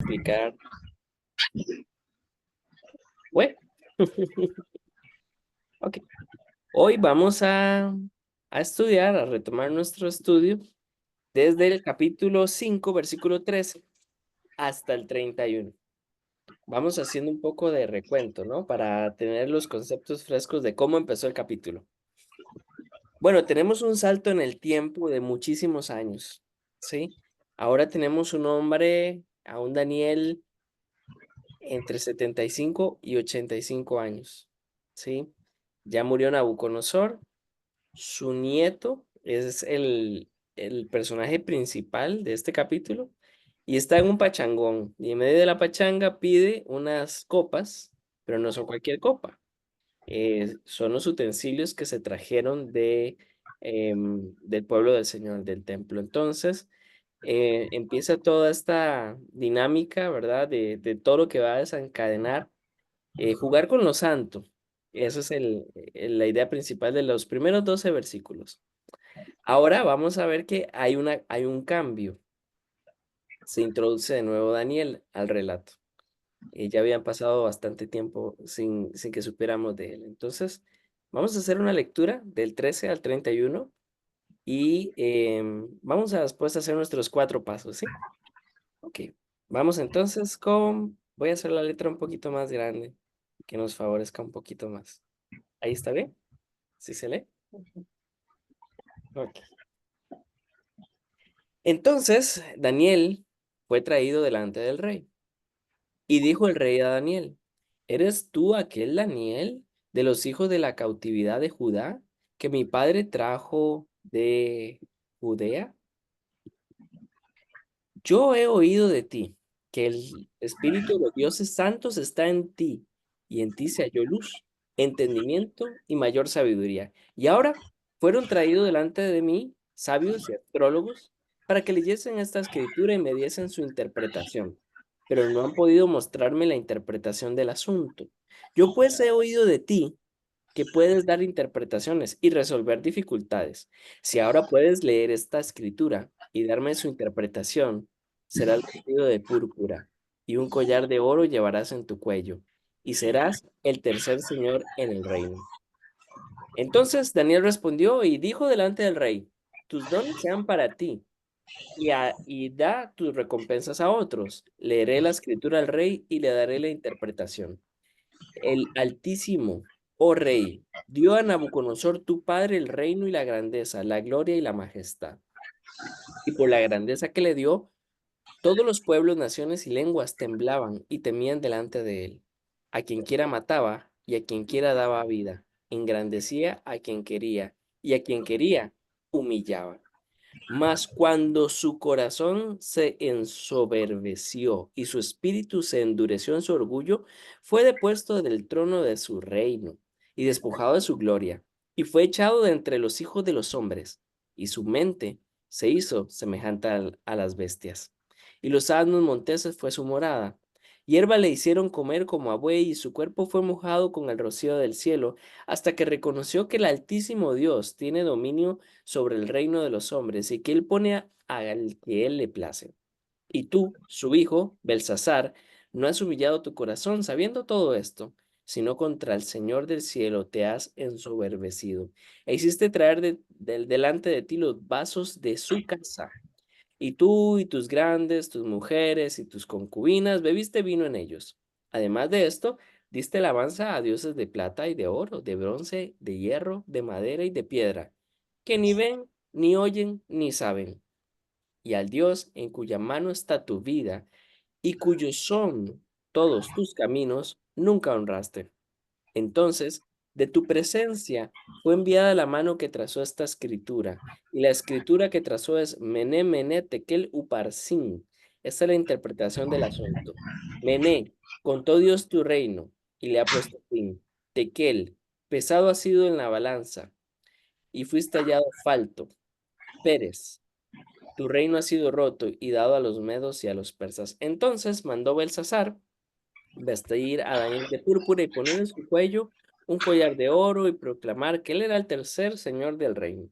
explicar. Bueno, ok. Hoy vamos a estudiar, a retomar nuestro estudio desde el capítulo 5, versículo 13, hasta el 31. Vamos haciendo un poco de recuento, ¿no? Para tener los conceptos frescos de cómo empezó el capítulo. Bueno, tenemos un salto en el tiempo de muchísimos años, ¿sí? Ahora tenemos un hombre, a un Daniel entre 75 y 85 años, ¿sí? Ya murió Nabucodonosor, su nieto es el personaje principal de este capítulo y está en un pachangón y en medio de la pachanga pide unas copas, pero no son cualquier copa, son los utensilios que se trajeron del pueblo del Señor, del templo. Entonces, empieza toda esta dinámica, ¿verdad? De todo lo que va a desencadenar, jugar con lo santo. Esa es la idea principal de los primeros 12 versículos. Ahora vamos a ver que hay un cambio. Se introduce de nuevo Daniel al relato. Ya habían pasado bastante tiempo sin que supiéramos de él. Entonces, vamos a hacer una lectura del 13 al 31 y vamos a después hacer nuestros 4 pasos, ¿sí? Ok. Vamos entonces voy a hacer la letra un poquito más grande, que nos favorezca un poquito más. ¿Ahí está bien? ¿Sí se lee? Ok. Entonces, Daniel fue traído delante del rey. Y dijo el rey a Daniel, ¿eres tú aquel Daniel de los hijos de la cautividad de Judá que mi padre trajo de Judea? Yo he oído de ti que el Espíritu de los dioses santos está en ti, y en ti se halló luz, entendimiento y mayor sabiduría. Y ahora fueron traídos delante de mí sabios y astrólogos para que leyesen esta escritura y me diesen su interpretación, pero no han podido mostrarme la interpretación del asunto. Yo pues he oído de ti que puedes dar interpretaciones y resolver dificultades. Si ahora puedes leer esta escritura y darme su interpretación, serás vestido de púrpura y un collar de oro llevarás en tu cuello y serás el tercer señor en el reino. Entonces Daniel respondió y dijo delante del rey, tus dones sean para ti y da tus recompensas a otros. Leeré la escritura al rey y le daré la interpretación. El Altísimo, oh Rey, dio a Nabucodonosor tu padre el reino y la grandeza, la gloria y la majestad. Y por la grandeza que le dio, todos los pueblos, naciones y lenguas temblaban y temían delante de él. A quien quiera mataba y a quien quiera daba vida. Engrandecía a quien quería y a quien quería humillaba. Mas cuando su corazón se ensoberbeció y su espíritu se endureció en su orgullo, fue depuesto del trono de su reino y despojado de su gloria, y fue echado de entre los hijos de los hombres, y su mente se hizo semejante a las bestias. Y los asnos monteses fue su morada. Hierba le hicieron comer como a buey, y su cuerpo fue mojado con el rocío del cielo, hasta que reconoció que el Altísimo Dios tiene dominio sobre el reino de los hombres y que él pone al que él le place. Y tú, su hijo, Belsasar, no has humillado tu corazón sabiendo todo esto, sino contra el Señor del cielo te has ensoberbecido, e hiciste traer delante de ti los vasos de su casa. Y tú y tus grandes, tus mujeres y tus concubinas bebiste vino en ellos. Además de esto, diste alabanza a dioses de plata y de oro, de bronce, de hierro, de madera y de piedra, que ni ven, ni oyen, ni saben. Y al Dios en cuya mano está tu vida y cuyos son todos tus caminos, nunca honraste. Entonces, de tu presencia fue enviada la mano que trazó esta escritura, y la escritura que trazó es Mené, Mené, Tekel, Uparsin. Esta es la interpretación del asunto. Mené, contó Dios tu reino, y le ha puesto fin. Tekel, pesado ha sido en la balanza, y fuiste hallado falto. Pérez, tu reino ha sido roto y dado a los medos y a los persas. Entonces mandó Belsasar vestir a Daniel de púrpura y poner en su cuello un collar de oro y proclamar que él era el tercer señor del reino.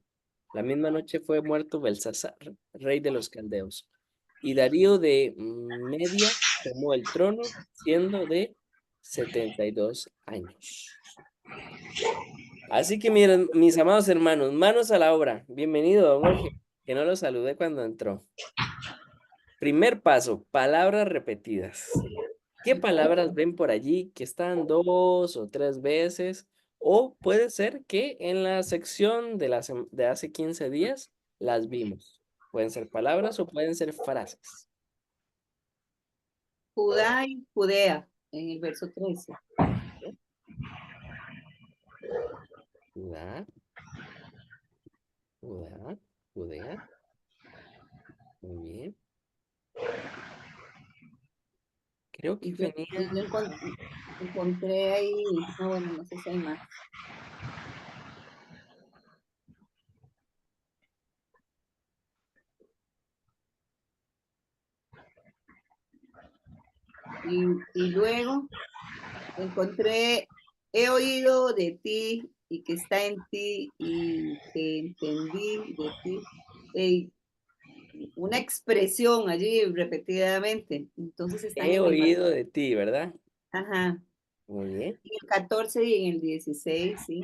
La misma noche fue muerto Belsasar, rey de los caldeos. y Darío de Media tomó el trono siendo de 72 años. Así que miren, mis amados hermanos, manos a la obra. Bienvenido, don Jorge, que no lo saludé cuando entró. Primer paso, palabras repetidas. ¿Qué palabras ven por allí que están 2 o 3 veces? O puede ser que en la sección de hace 15 días las vimos. Pueden ser palabras o pueden ser frases. Judá y Judea, en el verso 13. Judá, Judá, Judea. Muy bien. Creo que Y yo, venía. y yo encontré ahí, bueno, no sé si hay más. Y luego encontré, he oído de ti y que está en ti y que entendí de ti. Eh, una expresión allí repetidamente. Entonces están He en el, oído de ti, ¿verdad? ajá, Muy bien. en el 14 y en el 16, sí.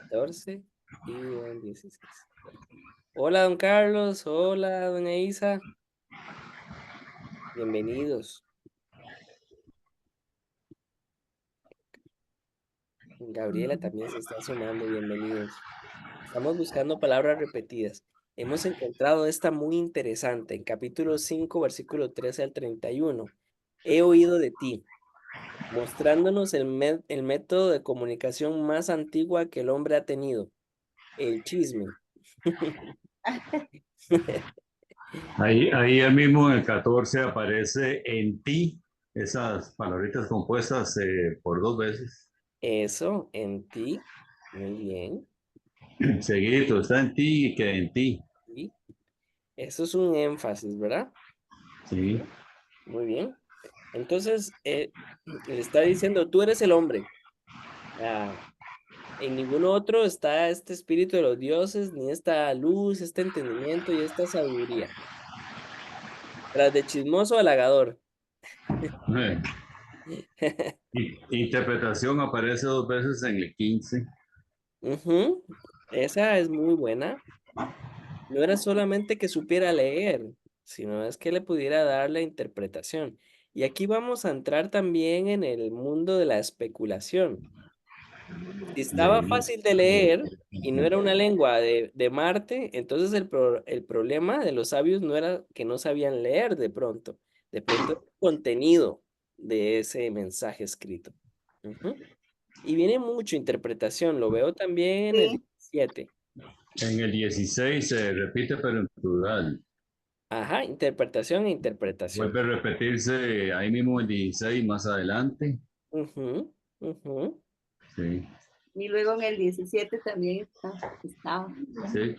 14 y el 16. Hola, don Carlos. Hola, doña Isa. Bienvenidos. Gabriela también se está sumando. Bienvenidos. Estamos buscando palabras repetidas. Hemos encontrado esta muy interesante en capítulo 5, versículo 13 al 31. He oído de ti, mostrándonos el método de comunicación más antigua que el hombre ha tenido, el chisme. Ahí mismo en el 14 aparece en ti, esas palabritas compuestas por 2 veces. Eso, en ti. Muy bien. Seguido, está en ti y que en ti. Y eso es un énfasis, ¿verdad? Sí. Muy bien. Entonces, le está diciendo, tú eres el hombre. Ah, en ningún otro está este espíritu de los dioses, ni esta luz, este entendimiento y esta sabiduría. Tras de chismoso halagador. Eh, Interpretación aparece 2 veces en el 15. Ujú, esa es muy buena. No era solamente que supiera leer, sino es que le pudiera dar la interpretación. Y aquí vamos a entrar también en el mundo de la especulación. Si estaba De- fácil de leer y no era una lengua de Marte, entonces el problema de los sabios no era que no sabían leer de pronto el contenido de ese mensaje escrito. Ujú. Y viene mucho interpretación, lo veo también en el Sí, 17. en el 16 se repite, pero en plural. Ajá, interpretación e interpretación. Vuelve a repetirse ahí mismo el 16 más adelante. Ujú, ujú. Sí, y luego en el 17 también estaba. sí.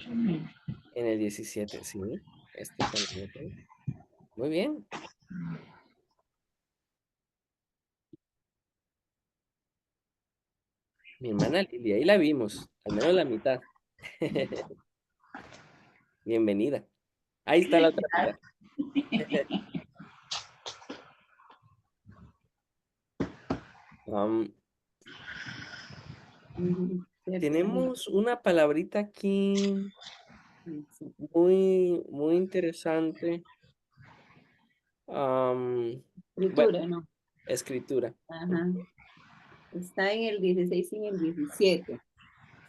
En el 17, sí. Este también lo tengo. Muy bien. Mi hermana Lilia, ahí la vimos, al menos la mitad. Bienvenida. Ahí está la otra mitad. Am, Cierto, tenemos una palabrita aquí sí. muy interesante. Bueno, Escritura, ¿no? escritura. Ajá. Está en el 16 y en el 17.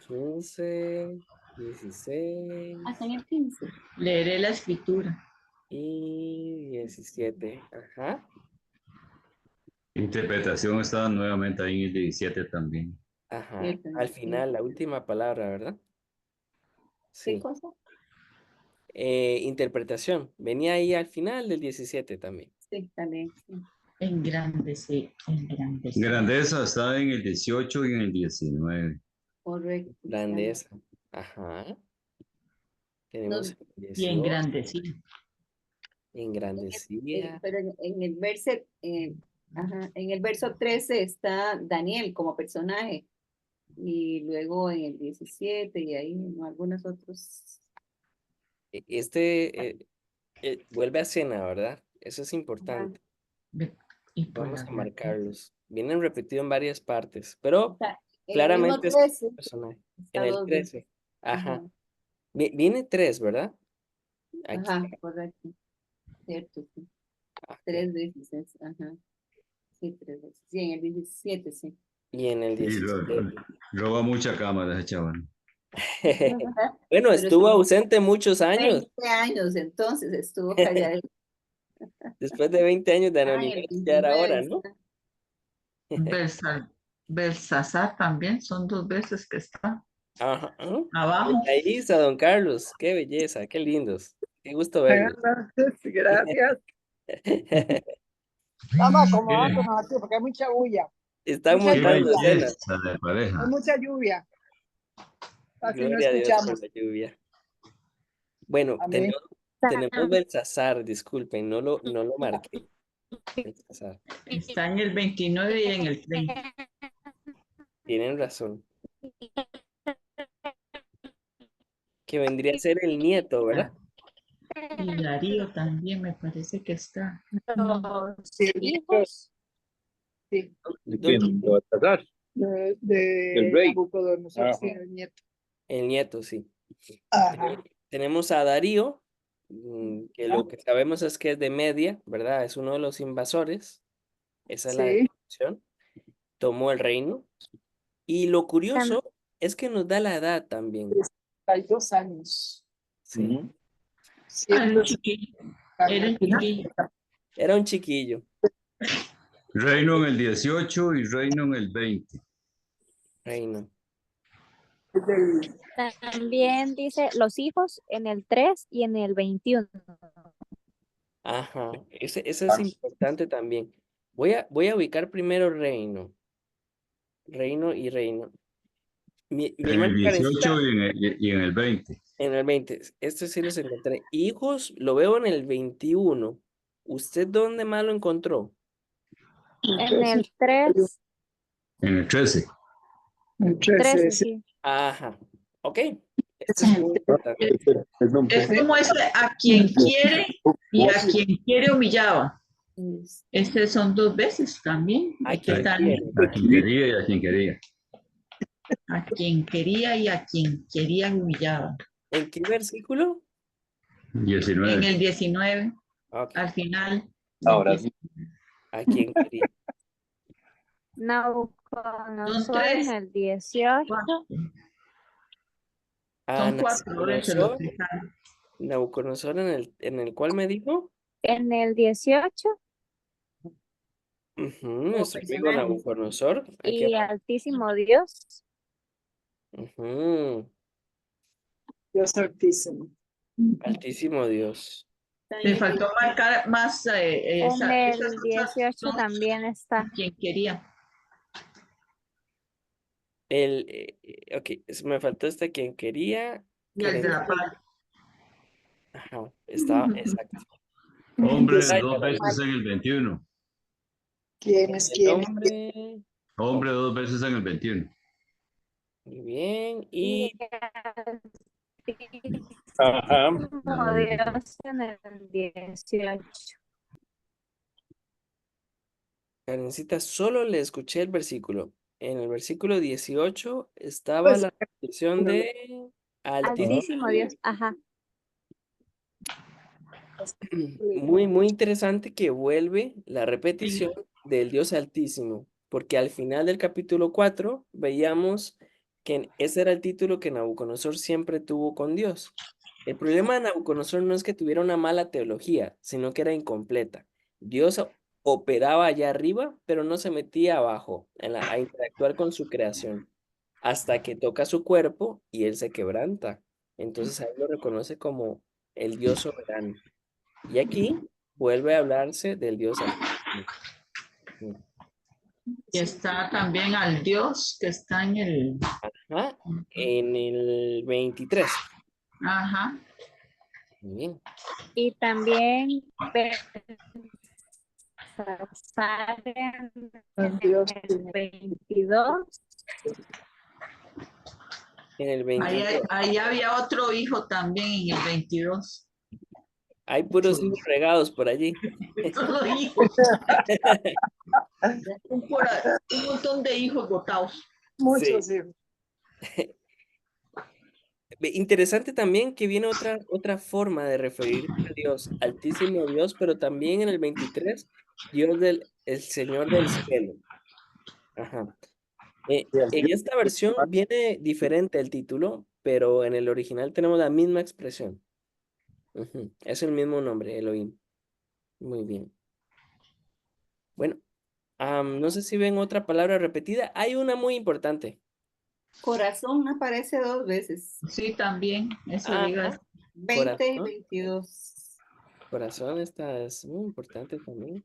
15, Hasta 16 en el 15. Leeré la escritura. y 17. Ajá, Interpretación está nuevamente ahí en el 17 también. ajá. Cierto, Al final, la última palabra, ¿verdad? ¿qué Sí. cosa? Interpretación. Venía ahí al final del 17 también. Sí, también. Sí. Engrandecer, engrandecer. Grandeza está en el 18 y en el 19. Correcto. Está. Grandeza. Ajá. Tenemos No, el Y 18. engrandecer. Engrandecida. pero en el verso, ajá, en el verso 13 está Daniel como personaje. Y luego en el 17 y ahí ¿no? Algunos otros. Este Vuelve a cena, ¿verdad? Eso es Ajá. importante. Y por Vamos la a vida. marcarlos. Vienen repetidos en varias partes, pero Está en el mismo claramente es 13. un personaje. Está En el dos 13. veces. Ajá. Ajá. Viene 3, ¿verdad? Aquí. Ajá, correcto. Cierto, sí. Ok. 3 veces. Ajá. Sí, 3 veces. Sí, en el 17, sí. Y en el Sí, 17. roba mucha cámara ese chaval. Bueno, Pero estuvo estuvo ausente muchos años. 20 años, entonces estuvo callado. Después de 20 años de Ah, en el anonimato, ya era 19 hora, ¿no? está. Belsasar también son 2 veces que está Ajá. abajo. Ahí está don Carlos. Qué belleza, qué lindos. Qué gusto verlos. Gracias. Estamos acomodándonos aquí porque hay mucha bulla. Están Mucha Qué montando lluvia. escenas. belleza de Hay pareja. mucha lluvia. Casi no Gloria a Dios por escuchamos. la lluvia. Bueno, Amén. tenemos Belsasar, disculpen, no lo marqué. Belsasar. Está en el 29 y en el 30. Tienen razón. Que vendría a ser el nieto, ¿verdad? Y Darío también me parece que está. Los Sí, hijos. Sí, ¿Dónde? de rey. Nabucodonosor, Ajá. sí, el nieto. El nieto, sí. Ajá. Tenemos a Darío, que lo que sabemos es que es de Media, ¿verdad? Es uno de los invasores. Esa es la Sí, descripción. Tomó el reino. Y lo curioso es que nos da la edad también. 32 años. Sí. Ujú. Ah, era un 160 chiquillo. años. Era un chiquillo. Era un chiquillo. Reino en el 18 y reino en el 20. Reino. Es del- También dice los hijos en el 3 y en el 21. Ajá. Ese es importante también. Voy a ubicar primero reino. Reino y reino. Mi En el hermana 18 Karencita, y en el 20. en el 20. Este sí los encontré. Hijos, lo veo en el 21. ¿Usted dónde más lo encontró? En el 3, En el 13. el 13, 13, sí. sí. Ajá. Ok. Este es muy importante. Es como ese a quien quiere y a quien quiere humillaba. Estos son 2 veces también. ¿A Aquí quién están quiere? A quien quería y a quien quería. a quien quería y a quien quería humillaba. ¿En qué versículo? En 19. el 19, Ok. al final. Ahora sí. ¿A quién quería? Son Nabucodonosor en 3, el 18. 4. A Son 4 veces los Nabucodonosor. que están. Nabucodonosor en el cual me dijo. En el 18 Nuestro amigo personaje. Nabucodonosor. Aquí y Altísimo Dios. Dios altísimo. Altísimo Dios. Está Le en el faltó marcar más. En Esas el 18 son también está. quien quería. Ok, me faltó este quien quería. Y el de la paz. Ajá, está, exacto. Hombre Ay, 2 caray. veces en el 21. ¿Quién es El quién? hombre, Hombre 2 veces en el 21. muy bien. Y Y Ajá. Altísimo Dios en el 18. Karencita, solo le escuché el versículo. En el versículo 18 estaba Pues, la descripción de Altísimo. Altísimo Dios, ajá. Muy interesante que vuelve la repetición del Dios Altísimo, porque al final del capítulo 4 veíamos que ese era el título que Nabucodonosor siempre tuvo con Dios. El problema de Nabucodonosor no es que tuviera una mala teología, sino que era incompleta. Dios operaba allá arriba, pero no se metía abajo a interactuar con su creación, hasta que toca su cuerpo y él se quebranta. Entonces a él lo reconoce como el Dios soberano. Y aquí vuelve a hablarse del Dios Altísimo. Y está también al Dios que está en el. Ajá, en el 23. Ajá. Muy bien. Y también Belsasar en Dios, el 22. En el 22. Ahí había otro hijo también en el 22. Hay puros hijos regados por allí. Solo hijos. Un montón de hijos botados. Muchos Sí. hijos. Interesante también que viene otra forma de referirse a Dios, Altísimo Dios, pero también en el 23, el Señor del cielo. Ajá. En esta versión viene diferente el título, pero en el original tenemos la misma expresión. Ujú, es el mismo nombre, Elohim. Muy bien. Bueno, no sé si ven otra palabra repetida. Hay una muy importante. Corazón aparece 2 veces, Sí, también. Eso le iba a Ajá. decir. 20 y Corazón. 22. Corazón, esta es muy importante también.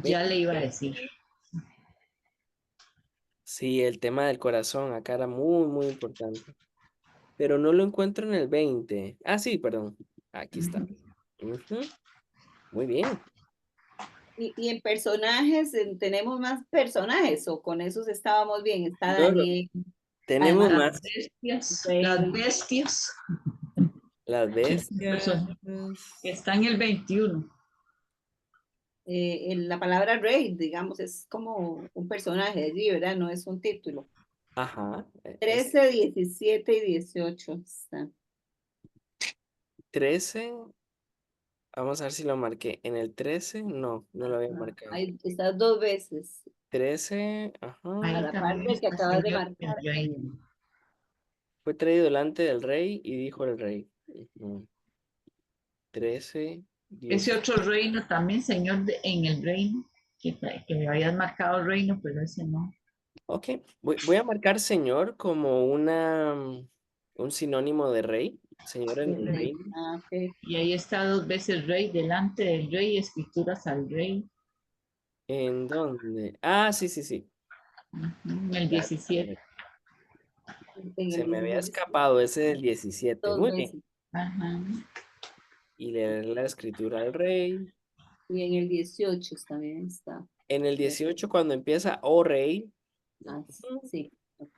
Ya le iba a decir. Sí, el tema del corazón acá era muy, muy importante. Pero no lo encuentro en el 20. Ah, sí, perdón. Aquí está. Ujú, muy bien. Y en personajes, tenemos más personajes, o con esos estábamos bien. Está No, no, Daniel, tenemos además, más. Bestias, Rey, las bestias. Las bestias. Está en el 21. la palabra rey, digamos, es como un personaje de allí, ¿verdad? No es un título. Ajá. 13, 17 y 18 está. 13. Vamos a ver si lo marqué. En el 13, no, no lo había marcado. Ahí está 2 veces, 13, a ajá. Ahí la par también del que está acabas de Señor del marcar. Reino. Fue traído delante del rey y dijo el rey. Ujú. 13, Ese 10. otro reino también, Señor en el reino, que me habías marcado el reino, pero ese no. Ok, voy a marcar señor como un sinónimo de rey. Señor en el Rey. reino. Ah, ok. Y ahí está 2 veces rey, delante del rey, escrituras al rey. ¿En dónde? Ah, sí, sí, sí. En el Claro, 17. En se el me había 17, escapado ese del 17. 2 Muy bien. veces. Ajá. Y leer la escritura al rey. Y en el 18 también está. En el 18 cuando empieza, oh rey. Ah, sí. Ok.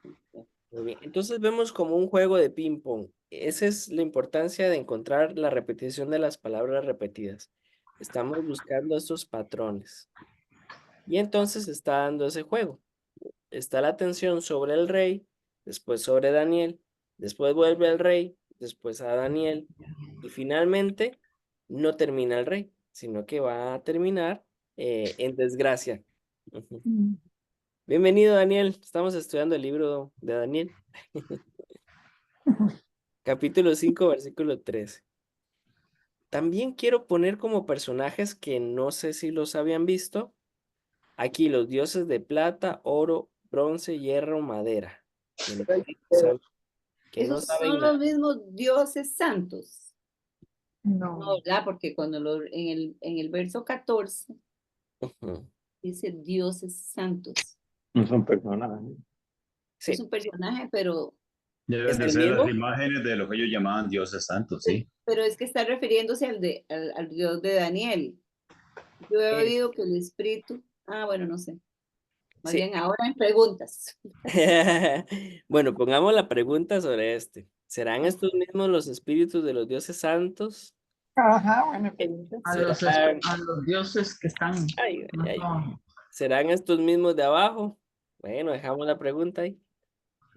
Muy bien. Entonces vemos como un juego de ping pong. Esa es la importancia de encontrar la repetición de las palabras repetidas. Estamos buscando estos patrones. Y entonces está dando ese juego. Está la atención sobre el rey, después sobre Daniel, después vuelve al rey, después a Daniel, y finalmente no termina el rey, sino que va a terminar en desgracia. Ujú. Bienvenido, Daniel. Estamos estudiando el libro de Daniel. Capítulo 5, versículo 13. También quiero poner como personajes que no sé si los habían visto. Aquí los dioses de plata, oro, bronce, hierro, madera. Que no Esos saben son los nada. mismos dioses santos. No, No. ¿verdad? Porque cuando en el verso 14 Ujú. dice dioses santos. No son personas. Es Sí, un personaje, pero, Deben ¿es de el ser las mismo? imágenes de lo que ellos llamaban dioses santos, sí. pero es que está refiriéndose al Dios de Daniel. Yo he Es- oído que el espíritu, bueno, no sé. Más sí. bien ahora en preguntas. Bueno, pongamos la pregunta sobre este. ¿Serán estos mismos los espíritus de los dioses santos? Ajá, buena pregunta. ¿Serán, A los dioses que están ay, ay, más ay, abajo. ¿serán estos mismos de abajo? Bueno, dejamos la pregunta ahí.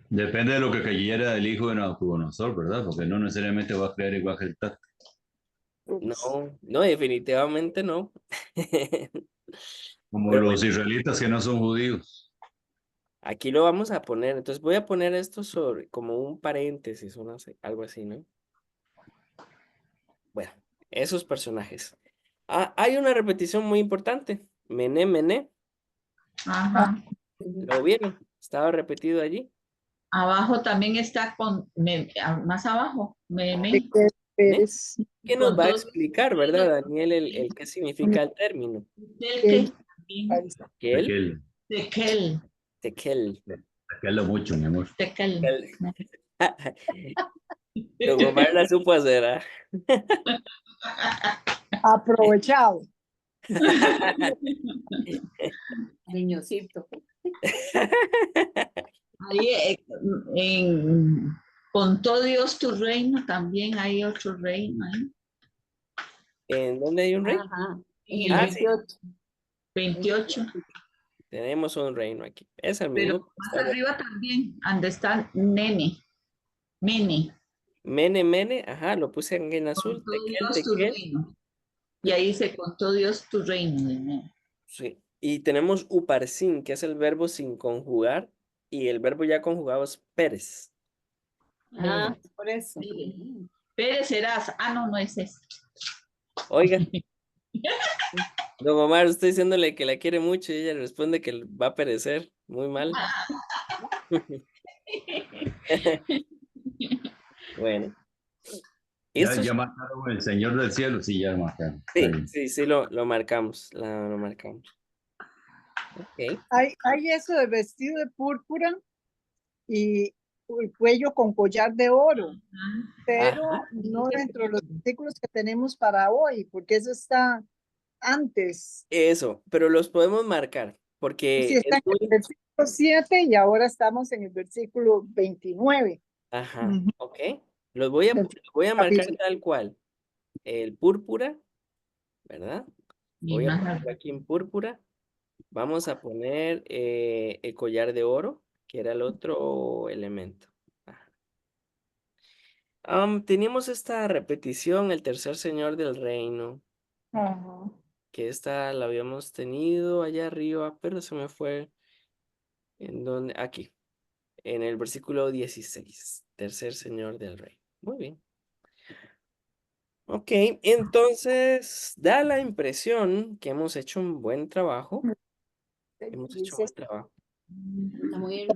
Depende de lo que cayera del hijo de Nabucodonosor, ¿verdad? Porque no necesariamente va a creer igual que el Tata. Ups. No, no, definitivamente no. Como Pero los bueno, israelitas que no son judíos. aquí lo vamos a poner. Entonces voy a poner esto sobre como un paréntesis, algo así, ¿no? Bueno, esos personajes. Hay una repetición muy importante. Mené, mené. Ah, Ajá. ¿Lo vieron? Estaba repetido allí. Abajo también está más abajo, ¿de qué ¿Eh? eres? ¿Qué nos con va a todos explicar, verdad, Daniel, el qué significa el término? del ¿Qué que también, país? Tequel, Aquel, tekel, tequel, aquel mucho, mi amor. tekel. tequel. Don Omar la supo hacer, ¿ah? Aprovechado. Niñosito. Ahí, contó Dios tu reino, también hay otro reino ahí. ¿En dónde hay un rey? Ajá. En Ah, el sí. 28. 28. Tenemos un reino aquí. Es el Pero mismo. más arriba también, donde está Nene. Mene. Mene, mene, ajá, lo puse en azul. Contó Tequel, Dios tu tequel. reino. Y ahí se contó Dios tu reino. De nuevo. Sí. Y tenemos uparsin, que es el verbo sin conjugar. Y el verbo ya conjugado es Pérez. Ah, por eso. Pérez. Pérez serás. Ah, no, no es ese. Oiga, don Omar, estoy diciéndole que la quiere mucho y ella responde que va a perecer. Muy mal. Bueno, esto Ya es. mataron el Señor del Cielo, sí, ya mataron. Está Sí, bien. sí, lo marcamos. Lo marcamos. Ok. Hay eso de vestido de púrpura y el cuello con collar de oro, pero Ajá. no dentro de los artículos que tenemos para hoy, porque eso está antes. Eso, pero los podemos marcar Sí, porque está es en el muy. versículo 7 y ahora estamos en el versículo 29 Ajá, ok. Los voy a del marcar capítulo. tal cual. El púrpura, ¿verdad? Y Voy a más ponerlo aquí en púrpura. Vamos a poner el collar de oro, que era el otro elemento. Ajá. Teníamos esta repetición, el tercer señor del reino, Ajá. que esta la habíamos tenido allá arriba, pero se me fue. ¿En dónde? Aquí, en el versículo 16, tercer señor del reino. Muy bien. Ok, entonces da la impresión que hemos hecho un buen trabajo. Hemos hecho un Dice, buen trabajo. Está muy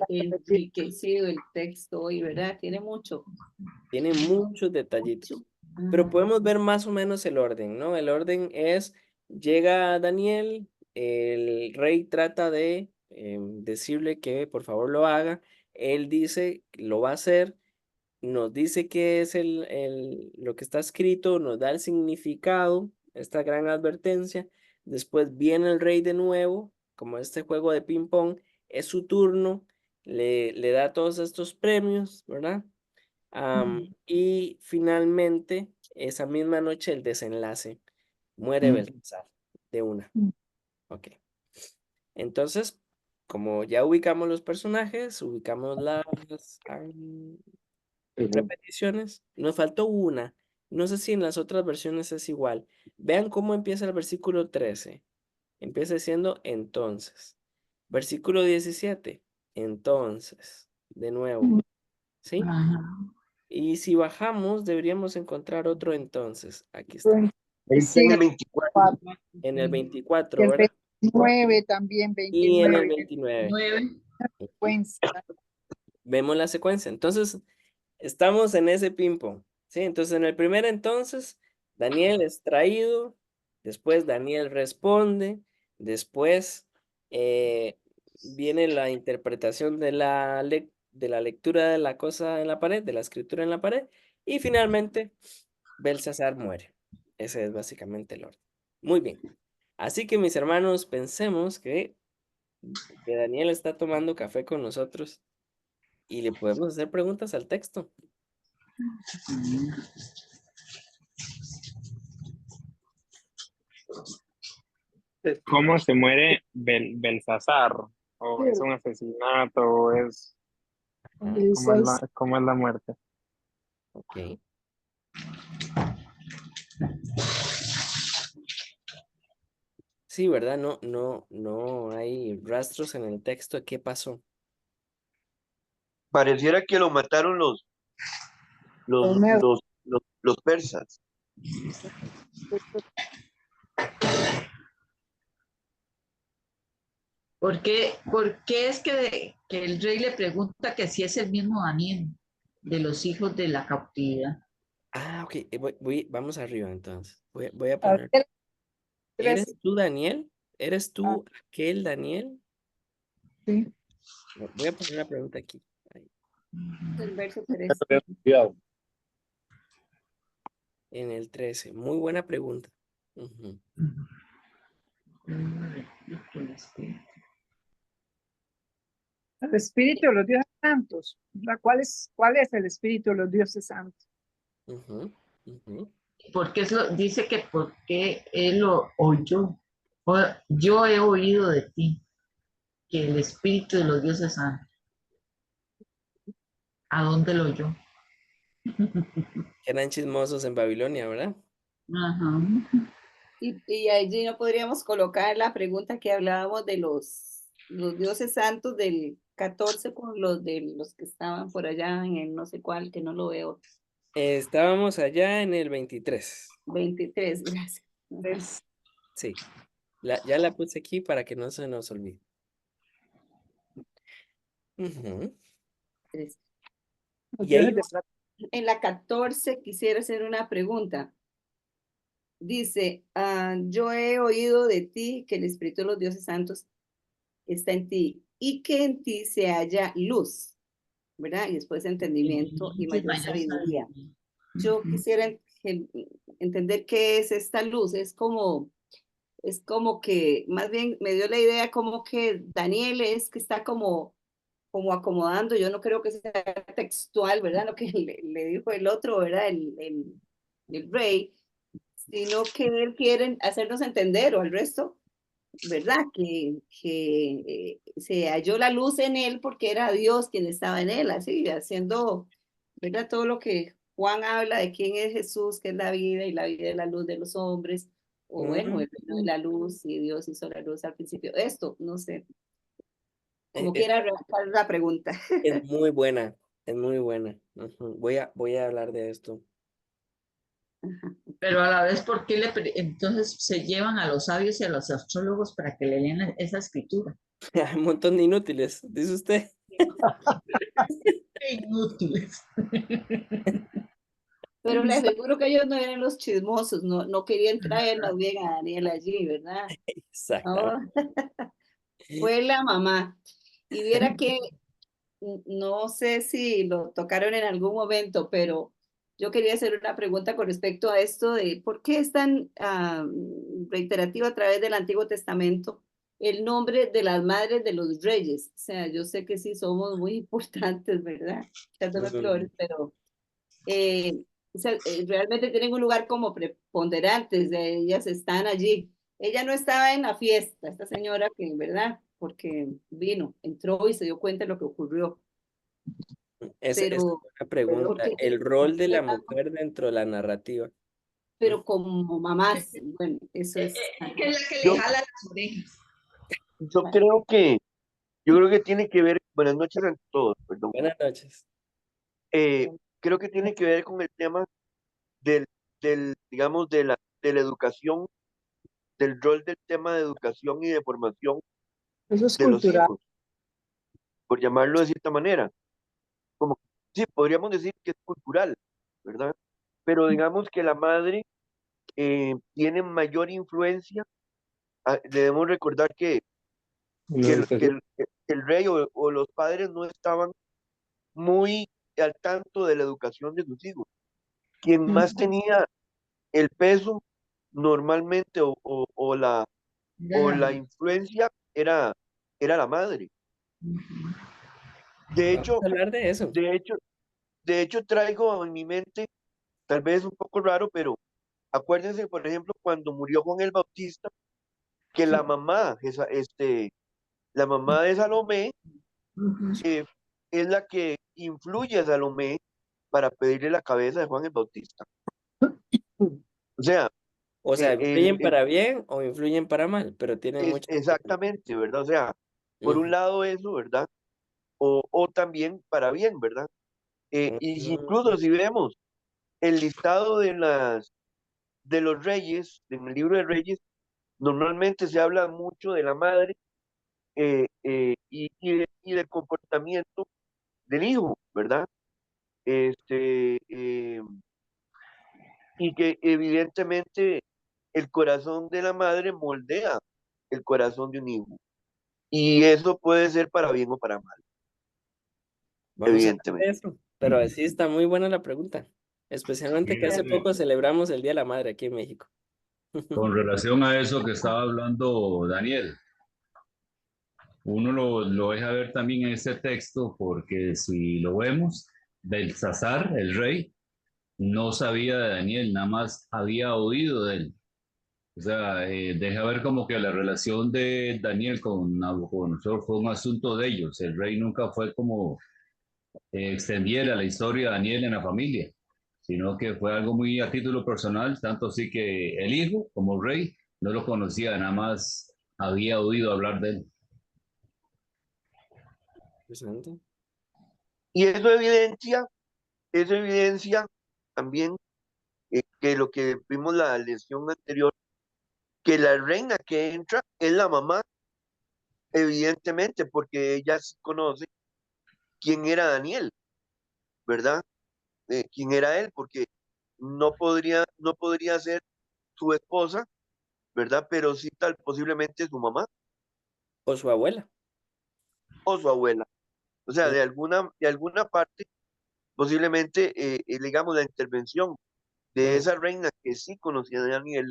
enriquecido el texto hoy, ¿verdad? Tiene mucho. Tiene muchos detallitos. Mucho. Pero Ajá. podemos ver más o menos el orden, ¿no? El orden es, llega Daniel, el rey trata de decirle que por favor lo haga. Él dice que lo va a hacer, nos dice qué es lo que está escrito, nos da el significado, esta gran advertencia. Después viene el rey de nuevo, como este juego de ping pong, es su turno, le da todos estos premios, ¿verdad? Y finalmente, esa misma noche, el desenlace, muere Belsasar de una. Ok. Entonces, como ya ubicamos los personajes, ubicamos las repeticiones, nos faltó una. No sé si en las otras versiones es igual. Vean cómo empieza el versículo 13. Empieza diciendo entonces. Versículo 17. Entonces. De nuevo. ¿Sí? Ajá. Y si bajamos, deberíamos encontrar otro entonces. Aquí está. sí, en el 24. En el Y 24, el ¿verdad? 29 también, Y en el 29, 29. 9. secuencia. Vemos la secuencia. Entonces, estamos en ese ping-pong. ¿Sí? Entonces, en el primer entonces, Daniel es traído. Después, Daniel responde. Después, eh, viene la interpretación de la lectura de la cosa en la pared, de la escritura en la pared. Y finalmente, Belsasar muere. Ese es básicamente el orden. Muy bien. Así que mis hermanos, pensemos que Daniel está tomando café con nosotros y le podemos hacer preguntas al texto. ¿Cómo se muere Belsasar? ¿O es un asesinato? ¿O es, Ah, cómo es la muerte? ok. Sí, ¿verdad? No hay rastros en el texto de qué pasó. Pareciera que lo mataron Olmedo. los persas. ¿Por qué es que el rey le pregunta que si es el mismo Daniel de los hijos de la cautividad? Ah, ok. Vamos arriba entonces. Voy a A poner. ver, ¿Eres 13. tú, Daniel? ¿Eres Ah, tú aquel Daniel? sí. Voy a poner una pregunta aquí. Ahí. El verso 3. En el 13. Muy buena pregunta. Ujú. El espíritu de los dioses santos. ¿Cuál es el espíritu de los dioses santos? Ujú, ujú. porque dice que porque él lo oyó. Yo he oído de ti que el Espíritu de los dioses santos. ¿A dónde lo oyó? Eran chismosos en Babilonia, ¿verdad? Ajá. Y allí no podríamos colocar la pregunta que hablábamos de los dioses santos del 14 con los de los que estaban por allá en el no sé cuál, que no lo veo. Estábamos allá en el 23. 23, gracias. Ajá. Sí, ya la puse aquí para que no se nos olvide. Ujú. Tres. Los Y ahí dioses de plata. En la 14 quisiera hacer una pregunta. Dice, yo he oído de ti que el Espíritu de los dioses santos está en ti y que en ti se halla luz, ¿verdad? Y después entendimiento y mayor sabiduría. Yo quisiera entender qué es esta luz. Es como que, más bien me dio la idea como que Daniel es que está como acomodando, yo no creo que sea textual, ¿verdad? Lo que le dijo el otro, ¿verdad? El rey, sino que él quiere hacernos entender, o al resto, ¿verdad? Que se halló la luz en él porque era Dios quien estaba en él, así, haciendo, ¿verdad? Todo lo que Juan habla de quién es Jesús, que es la vida y la vida es la luz de los hombres, o bueno, el reino de la luz y Dios hizo la luz al principio. Esto, no sé, como es, quiera arrancar la pregunta. es muy buena, es muy buena. Ujú. Voy a hablar de esto. Pero a la vez, ¿por qué entonces se llevan a los sabios y a los astrólogos para que le lean esa escritura? Hay un montón de inútiles, dice usted. Qué inútiles. Pero le aseguro que ellos no eran los chismosos, no querían traer más bien a Daniel allí, ¿verdad? Exactamente. No, fue la mamá. Y viera que no sé si lo tocaron en algún momento, pero yo quería hacer una pregunta con respecto a esto de por qué es tan reiterativo a través del Antiguo Testamento el nombre de las madres de los reyes. O sea, yo sé que sí somos muy importantes, ¿verdad? Ya son las Ujú. flores, pero o sea, realmente tienen un lugar como preponderantes, ellas están allí. Ella no estaba en la fiesta, esta señora que, ¿verdad? Porque vino, entró y se dio cuenta de lo que ocurrió, Esa es pero, una pregunta. porque, El rol de la mujer dentro de la narrativa. pero como mamás, bueno, eso es. Que es la que le Yo, jala las orejas. yo creo que, yo creo que tiene que ver, buenas noches a todos, perdón. Buenas noches. Creo que tiene que ver con el tema del, digamos, de la educación, del rol del tema de educación y de formación Eso es de los cultural. hijos, por llamarlo de cierta manera. Como, sí, podríamos decir que es cultural, ¿verdad? Pero digamos que la madre tiene mayor influencia. Debemos recordar que el rey o los padres no estaban muy al tanto de la educación de sus hijos. Quien más tenía el peso normalmente o la influencia era la madre. De Vamos hecho, a hablar de eso. de hecho, de hecho traigo en mi mente, tal vez un poco raro, pero acuérdense, por ejemplo, cuando murió Juan el Bautista, que la mamá de Salomé eh, es la que influye a Salomé para pedirle la cabeza de Juan el Bautista. O sea, O sea, eh, el, influyen el- para bien o influyen para mal, pero tienen es mucho que ver. exactamente, ¿verdad? O sea, por un Ujú, lado eso, ¿verdad? O también para bien, ¿verdad? Y ujú. incluso si vemos el listado de los reyes, en el libro de Reyes, normalmente se habla mucho de la madre y del comportamiento del hijo, ¿verdad? Eh, y que evidentemente el corazón de la madre moldea el corazón de un hijo. Y eso puede ser para bien o para mal, Vamos a hablar evidentemente. de eso. Pero sí está muy buena la pregunta. Especialmente que hace Fíjese, poco celebramos el Día de la Madre aquí en México. con relación a eso que estaba hablando Daniel, uno lo deja ver también en este texto, porque si lo vemos, Belsasar, el rey, no sabía de Daniel, nada más había oído de él. O sea, deja ver como que la relación de Daniel con Nabucodonosor fue un asunto de ellos. El rey nunca fue como extendiera la historia de Daniel en la familia, sino que fue algo muy a título personal, tanto así que el hijo, como rey, no lo conocía, nada más había oído hablar de él. Interesante. Y eso evidencia también que lo que vimos la lección anterior, que la reina que entra es la mamá, evidentemente, porque ella sí conoce quién era Daniel, ¿verdad? Quién era él, porque no podría ser su esposa, ¿verdad? Pero sí tal posiblemente su mamá O su abuela. o su abuela. O sea, Mm, de alguna parte, posiblemente, digamos, la intervención de mm. esa reina que sí conocía a Daniel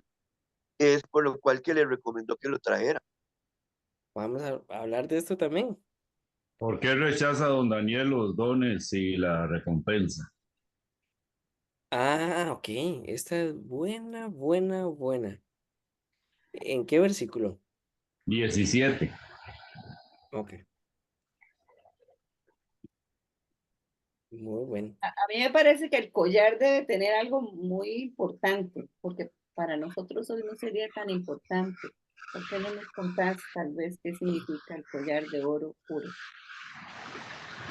es por lo cual que le recomendó que lo trajera. Vamos a hablar de esto también. ¿Por qué rechaza don Daniel los dones y la recompensa? Ah, ok. Esta es buena, buena, buena. ¿En qué versículo? 17. Ok, muy bueno. A mí me parece que el collar debe tener algo muy importante, porque para nosotros hoy no sería tan importante. ¿Por qué no nos contás tal vez qué significa el collar de oro puro?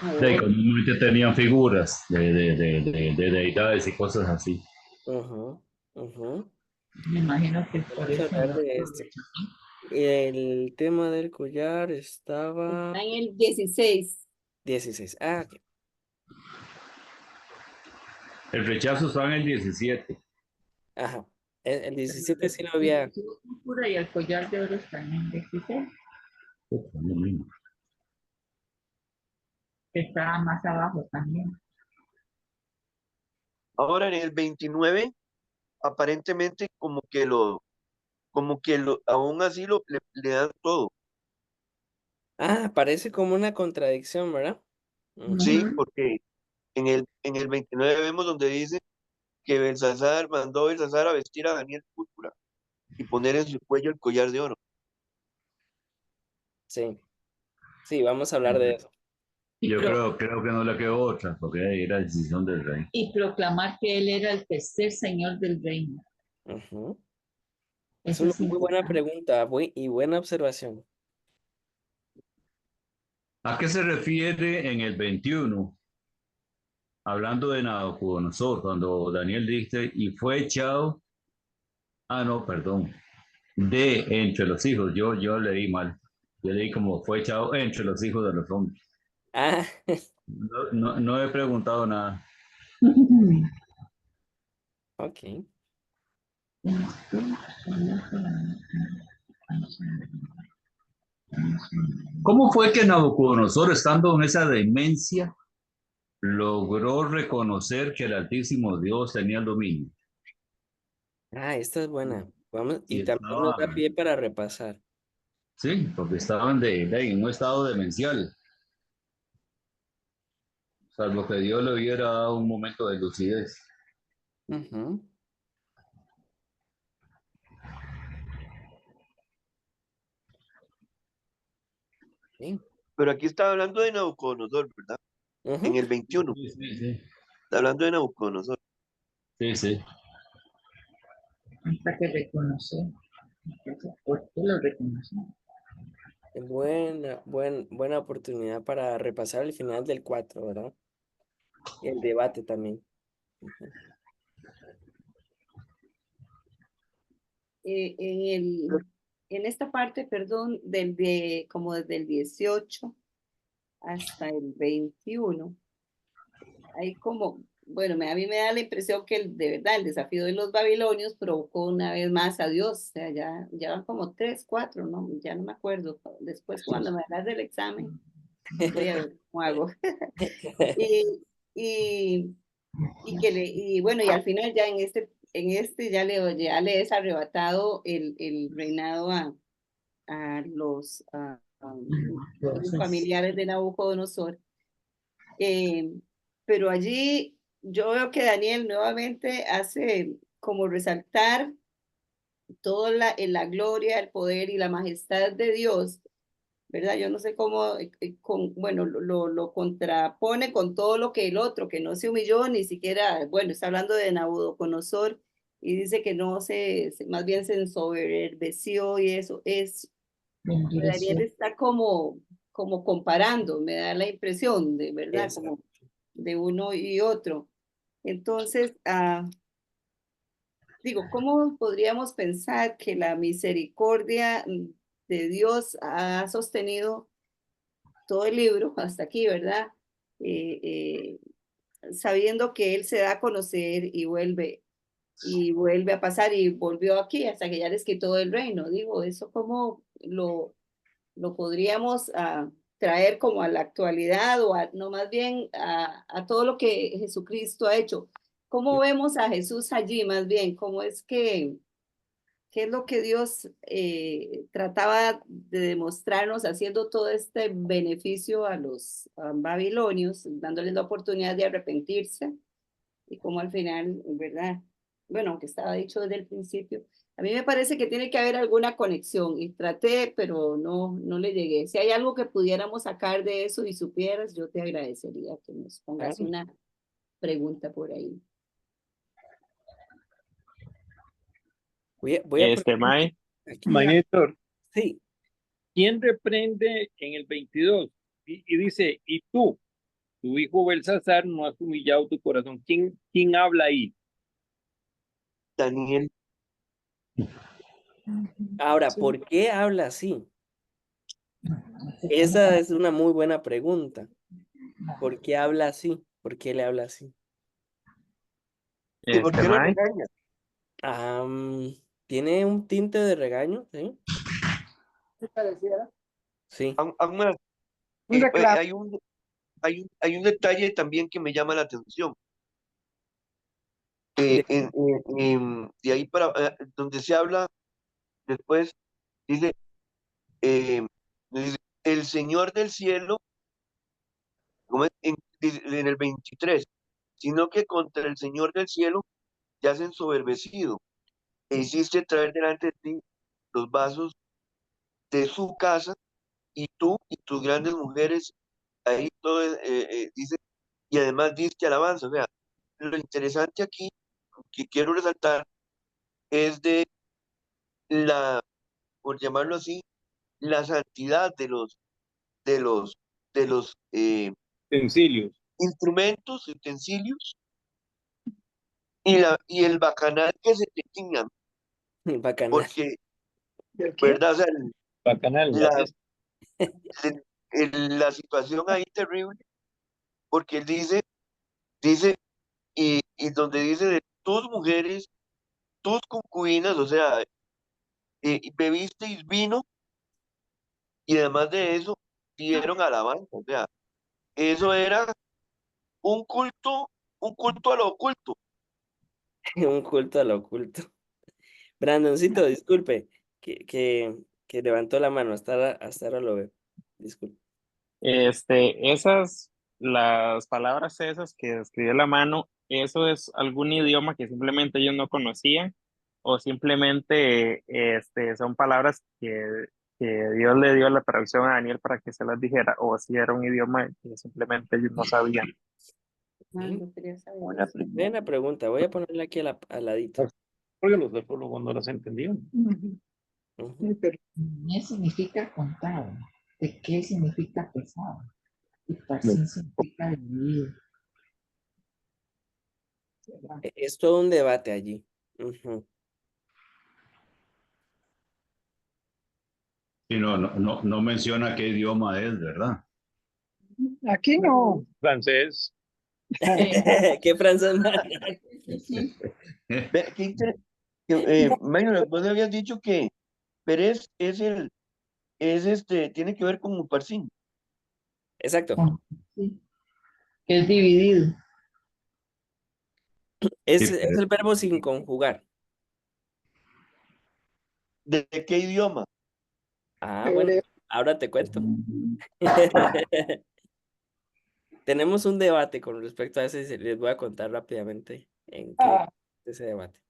No, de oro. Comúnmente tenían figuras de deidades y cosas así. Ujú, ujú. Me imagino que por Vamos a eso hablar no de lo este. rechazó. El tema del collar Está estaba en el 16. 16. Ah, ok. El rechazo está en el 17. Ajá. El Pero 17 sí lo el había. vestido púrpura y el collar de oro están en 16, que está más abajo también. Ahora en el 29, aparentemente aún así le dan todo. Ah, parece como una contradicción, ¿verdad? Ujú. Sí, Ujú. porque en el 29 vemos donde dice que mandó Belsasar a vestir a Daniel púrpura y poner en su cuello el collar de oro. Sí, sí, vamos a hablar de eso. Y, Yo pro- creo que no le quedó otra, porque ahí era decisión del rey. y proclamar que él era el tercer señor del reino. Ujú. Es Eso una es muy buena importante. pregunta y buena observación. ¿A qué se refiere en el 21? Hablando de Nabucodonosor, cuando Daniel dice, y fue echado, no, perdón, de entre los hijos, yo leí mal, yo leí como fue echado entre los hijos de los hombres. Ah, No he preguntado nada. ok. ¿Cómo fue que Nabucodonosor, estando en esa demencia, logró reconocer que el Altísimo Dios tenía el dominio? Ah, esta es buena. Vamos, Y y también nos estaba, da pie para repasar. sí, porque estaban en un estado demencial, salvo que Dios le hubiera dado un momento de lucidez. Ujú. Sí. Pero aquí está hablando de Nabucodonosor, ¿verdad? En Ujú. el 21, Sí, sí, sí. está hablando de Nabucodonosor. Sí, sí. Hasta que reconoció. ¿Por qué lo reconoció? Buena oportunidad para repasar el final del 4, ¿verdad? Y el debate también. Ujú. En esta parte, perdón, como desde el 18 hasta el 21, hay como, bueno, a mí me da la impresión que de verdad el desafío de los babilonios provocó una vez más a Dios, o sea, ya van como 3, 4, ¿no? Ya no me acuerdo. Después cuando me hagas del examen, voy a ver cómo hago. Y, y, y bueno, y al final ya en este ya le es arrebatado el reinado a los Entonces, familiares de Nabucodonosor. Eh, pero allí yo veo que Daniel nuevamente hace como resaltar toda la gloria, el poder y la majestad de Dios, ¿verdad? Yo no sé cómo, bueno, lo contrapone con todo lo que el otro, que no se humilló ni siquiera, bueno, está hablando de Nabucodonosor y dice que no más bien se ensoberbeció y eso es, Me endureció. Daniel está como comparando, me da la impresión de, ¿verdad? Exacto. Como de uno y otro. Entonces, digo, ¿cómo podríamos pensar que la misericordia de Dios ha sostenido todo el libro hasta aquí, ¿verdad? Eh, sabiendo que Él se da a conocer y vuelve a pasar y volvió aquí hasta que ya les quitó el reino. Digo, eso cómo lo podríamos traer como a la actualidad o no más bien a todo lo que Jesucristo ha hecho. ¿Cómo vemos a Jesús allí más bien? ¿Cómo es que qué es lo que Dios trataba de demostrarnos haciendo todo este beneficio a los babilonios, dándoles la oportunidad de arrepentirse y como al final, ¿verdad? Bueno, aunque estaba dicho desde el principio, a mí me parece que tiene que haber alguna conexión y traté, pero no le llegué. Si hay algo que pudiéramos sacar de eso y supieras, yo te agradecería que nos pongas Claro. una pregunta por ahí. Voy a poner Mae, aquí. Maestro, Sí, ¿quién reprende en el 22? Y dice, y tú, tu hijo Belsasar, no has humillado tu corazón. ¿Quién habla ahí? Daniel, ahora, Sí. ¿por qué habla así? Esa es una muy buena pregunta. ¿Por qué habla así? ¿Por qué le habla así? ¿y por qué lo Mae, regaña? Am, ¿Tiene un tinte de regaño? Sí, ¿Qué pareciera? sí. Aún más, Un reclamo. hay un detalle también que me llama la atención. De- De ahí para donde se habla después, dice, eh, dice, el Señor del cielo, como dice en el 23, sino que contra el Señor del cielo te has ensoberbecido e hiciste traer delante de ti los vasos de su casa y tú y tus grandes mujeres, ahí todo dice, y además diste alabanza. O sea, lo interesante aquí que quiero resaltar es de la, por llamarlo así, la santidad de los, de los Utensilios. instrumentos, utensilios y el bacanal que se tenían, Bacanal. porque, ¿De qué? ¿verdad? O sea, Bacanal, la, así es. la situación ahí terrible, porque él dice, y donde dice de tus mujeres, tus concubinas, o sea, bebisteis vino y además de eso dieron alabanza, o sea, eso era un culto, un culto a lo oculto. Un culto al oculto. Brandoncito, disculpe, que levantó la mano. Hasta ahora lo veo. Disculpe. las palabras esas que escribió la mano, ¿eso es algún idioma que simplemente ellos no conocían? ¿O simplemente son palabras que Dios le dio la traducción a Daniel para que se las dijera? ¿O si era un idioma que simplemente ellos no sabían? Sí, Yo quería saber Buena eso. pregunta. buena pregunta. Voy a ponerla aquí al ladito. Porque los teólogos no las entendían. Ujú. Ujú. Sí, pero ¿Qué significa contado? ¿De qué significa pesado? Y parsin significa dividido. ¿Verdad? Es todo un debate allí. Ujú. Y no menciona qué idioma es, ¿verdad? aquí no. Francés. ¿Qué francés más? Ve, qué Maynor, vos habías dicho que Pérez tiene que ver con Muparsin. Exacto. Sí, es dividido. Es, Sí, es el verbo sin conjugar. ¿De qué idioma? Ah, bueno, Hebreo. ahora te cuento. tenemos un debate con respecto a ese, les voy a contar rápidamente en qué Ah, ese debate.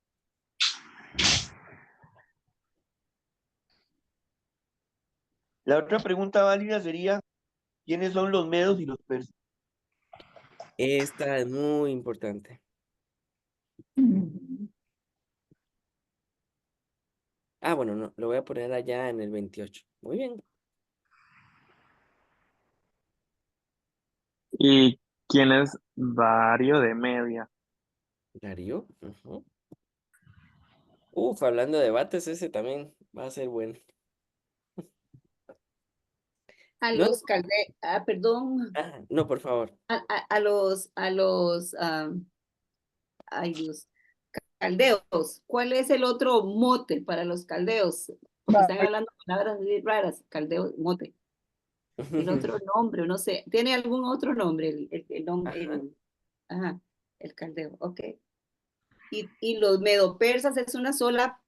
La otra pregunta válida sería, ¿quiénes son los medos y los persas? Esta es muy importante. Ah, bueno, no, lo voy a poner allá en el 28. Muy bien. ¿Y quién es Dario de Media? Darío. Ujú. Uf, hablando de debates, ese también va a ser bueno. A No, los perdón, no, por favor. ay Dios, caldeos. ¿Cuál es el otro mote para los caldeos? Porque están hablando palabras muy raras, caldeos, mote. El otro nombre, no sé, ¿tiene algún otro nombre el nombre? Ajá. Ajá, el caldeo, ok. Y los medopersas es una sola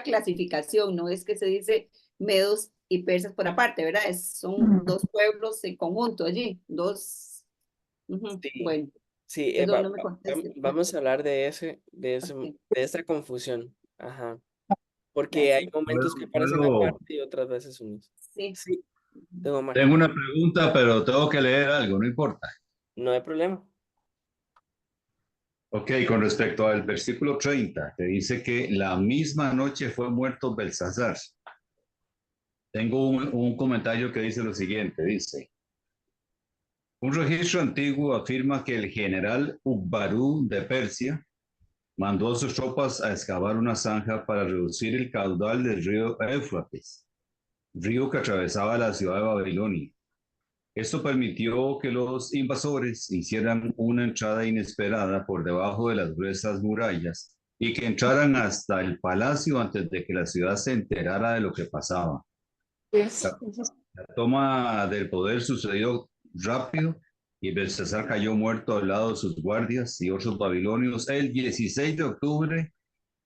clasificación, no es que se dice medos y persas por aparte, ¿verdad? Son dos pueblos en conjunto allí, dos. Sí, Bueno, sí, perdón, no me conteste. vamos a hablar de Ok. de esa confusión. Ajá. Porque hay Gracias. momentos que parecen Puedo- aparte y otras veces unidos. Sí. Sí, tengo más. Tengo una pregunta, pero tengo que leer algo, no importa. No hay problema. Ok, con respecto al versículo 30, que dice que la misma noche fue muerto Belsasar. Tengo un comentario que dice lo siguiente, dice, un registro antiguo afirma que el general Ugbarú de Persia mandó a sus tropas a excavar una zanja para reducir el caudal del río Éufrates, río que atravesaba la ciudad de Babilonia. Esto permitió que los invasores hicieran una entrada inesperada por debajo de las gruesas murallas y que entraran hasta el palacio antes de que la ciudad se enterara de lo que pasaba. La toma del poder sucedió rápido y Belsasar cayó muerto al lado de sus guardias y otros babilonios el 16 de octubre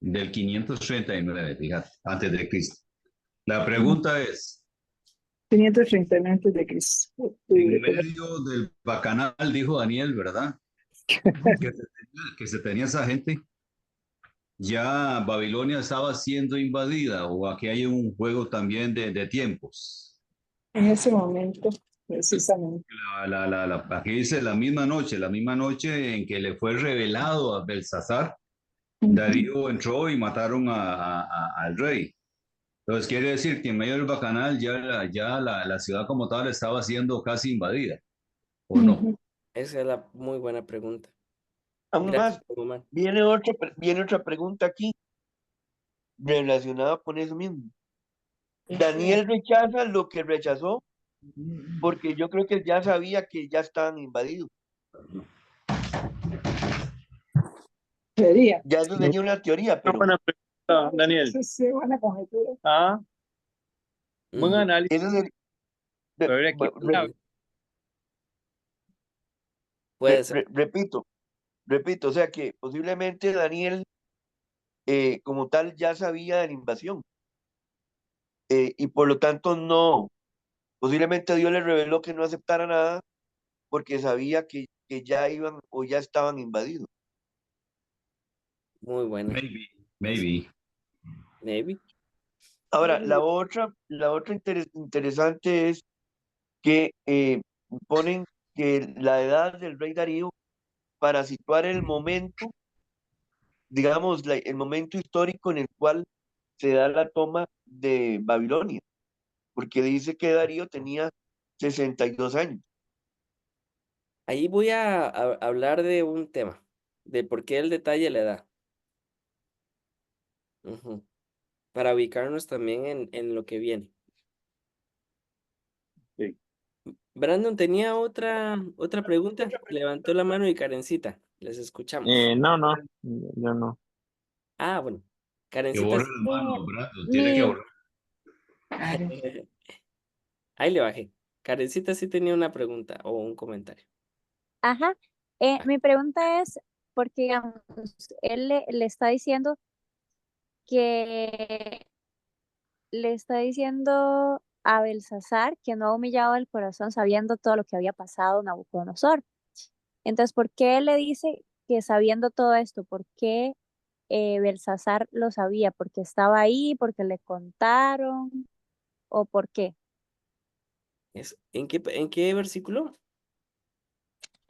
del 539, fíjate, antes de Cristo. La pregunta es, 539 antes de Cristo. en medio del bacanal, dijo Daniel, ¿verdad? Que se tenía esa gente. Ya Babilonia estaba siendo invadida o aquí hay un juego también de tiempos. En ese momento, precisamente. Aquí dice la misma noche en que le fue revelado a Belsasar, Darío entró y mataron al rey. Entonces quiere decir que en medio del bacanal la ciudad como tal estaba siendo casi invadida, ¿o no? Ujú. Esa es la muy buena pregunta. Aún Gracias, más, Román. viene otra pregunta aquí relacionada con eso mismo. Daniel rechaza lo que rechazó porque yo creo que ya sabía que ya estaban invadidos. Sería. Ya eso tenía una teoría, Una pero buena pregunta, Daniel. Sí, sí, buena conjetura. Ah, buen Ujú. análisis. eso es Pero habría que Puede ser. repito, o sea que posiblemente Daniel como tal ya sabía de la invasión y por lo tanto no, posiblemente Dios le reveló que no aceptara nada porque sabía que ya iban o ya estaban invadidos. Muy buena. Maybe. Maybe. Ahora, la otra interesante es que ponen que la edad del rey Darío para situar el momento, digamos, el momento histórico en el cual se da la toma de Babilonia, porque dice que Darío tenía 62 años. Ahí voy a hablar de un tema, de por qué el detalle le da. Ujú. Para ubicarnos también en lo que viene. Sí. Brandon tenía otra pregunta. Levantó la mano y Karencita. Les escuchamos. No, yo no. Ah, bueno. Que Karencita, borre las manos, Brandon, tiene que Mi, borrar. ahí le bajé. Karencita sí tenía una pregunta o un comentario. ajá, mi pregunta es, porque digamos, él le está diciendo que le está diciendo a Belsasar que no ha humillado el corazón sabiendo todo lo que había pasado Nabucodonosor. Entonces, ¿por qué él le dice que sabiendo todo esto? ¿Por qué Belsasar lo sabía? ¿Porque estaba ahí? ¿Porque le contaron? ¿O por qué? ¿En qué versículo?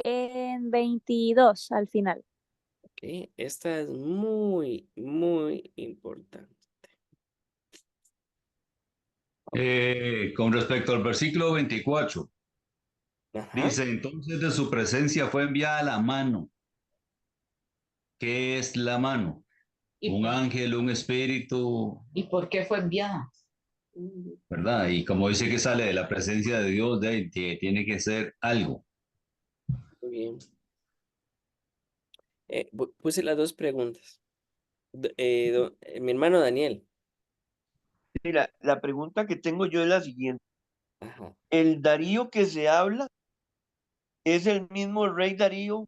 En 22 al final. Ok, esta es muy, muy importante. Con respecto al versículo 24, Ajá. dice, entonces de su presencia fue enviada la mano. ¿Qué es la mano? ¿Y Un por, ángel, un espíritu, ¿y por qué fue enviada? ¿verdad? Y como dice que sale de la presencia de Dios, tiene que ser algo. Muy bien. Puse las dos preguntas. Mi hermano Daniel. Mira, la pregunta que tengo yo es la siguiente. Ajá. ¿El Darío que se habla es el mismo rey Darío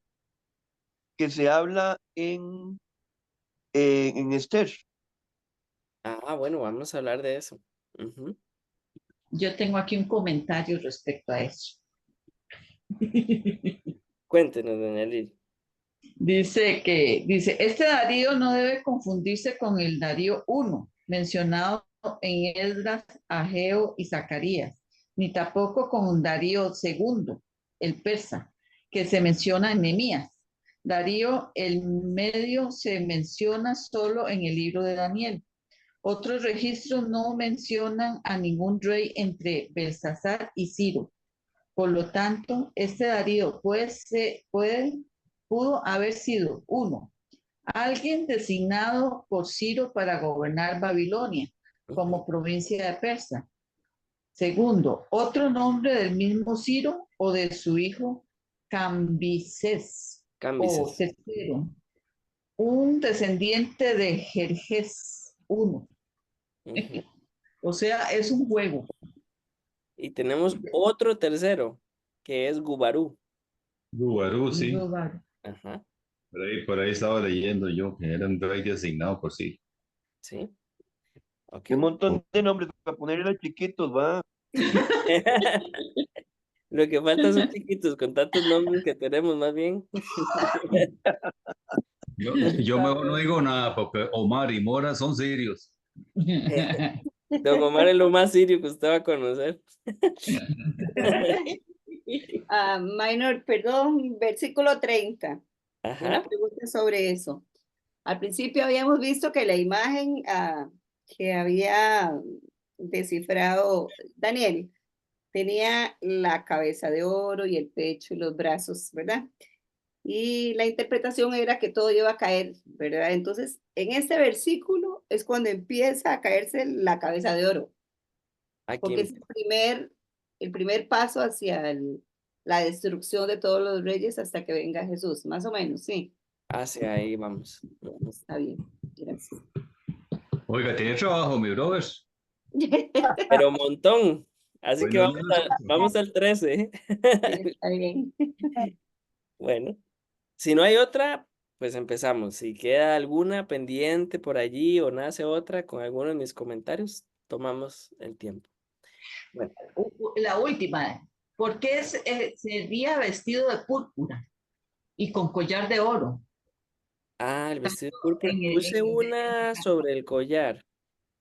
que se habla en Esther? Bueno, vamos a hablar de eso. Ujú. Yo tengo aquí un comentario respecto a eso. Cuéntenos, Daniel. Dice, este Darío no debe confundirse con el Darío I, mencionado en Esdras, Ageo y Zacarías, ni tampoco con Darío II, el persa, que se menciona en Nehemías. Darío el medio se menciona solo en el libro de Daniel. Otros registros no mencionan a ningún rey entre Belsasar y Ciro. Por lo tanto, este Darío pudo haber sido, uno, alguien designado por Ciro para gobernar Babilonia como provincia de Persia. Segundo, otro nombre del mismo Ciro o de su hijo Cambises. O Cambises. tercero, un descendiente de Jerjes I. Ujú. O sea, es un juego. Y tenemos otro tercero, que es Gubarú. Gubarú, sí. Ajá. Por ahí estaba leyendo yo que era un rey designado por sí. Sí. Ok. Un montón de nombres para ponerle a chiquitos, va. Lo que falta son chiquitos con tantos nombres que tenemos, más bien. Yo mejor no digo nada porque Omar y Mora son sirios. Don Omar es lo más sirio que usted va a conocer. Minor, perdón, versículo 30. Una Ajá. pregunta sobre eso. Al principio habíamos visto que la imagen que había descifrado Daniel tenía la cabeza de oro y el pecho y los brazos, ¿verdad? Y la interpretación era que todo iba a caer, ¿verdad? Entonces, en este versículo es cuando empieza a caerse la cabeza de oro, Aquí porque es el primer paso hacia la destrucción de todos los reyes hasta que venga Jesús, más o menos, sí. hacia ahí vamos. Está bien, gracias. Oiga, tiene trabajo, mi brother. Pero un montón. Así que Buenos días. vamos al 13. Está bien. Bueno, si no hay otra, pues empezamos. Si queda alguna pendiente por allí o nace otra con alguno de mis comentarios, tomamos el tiempo. Bueno, La última, ¿por qué sería vestido de púrpura y con collar de oro? el vestido de púrpura. En, Puse en- una sobre el collar,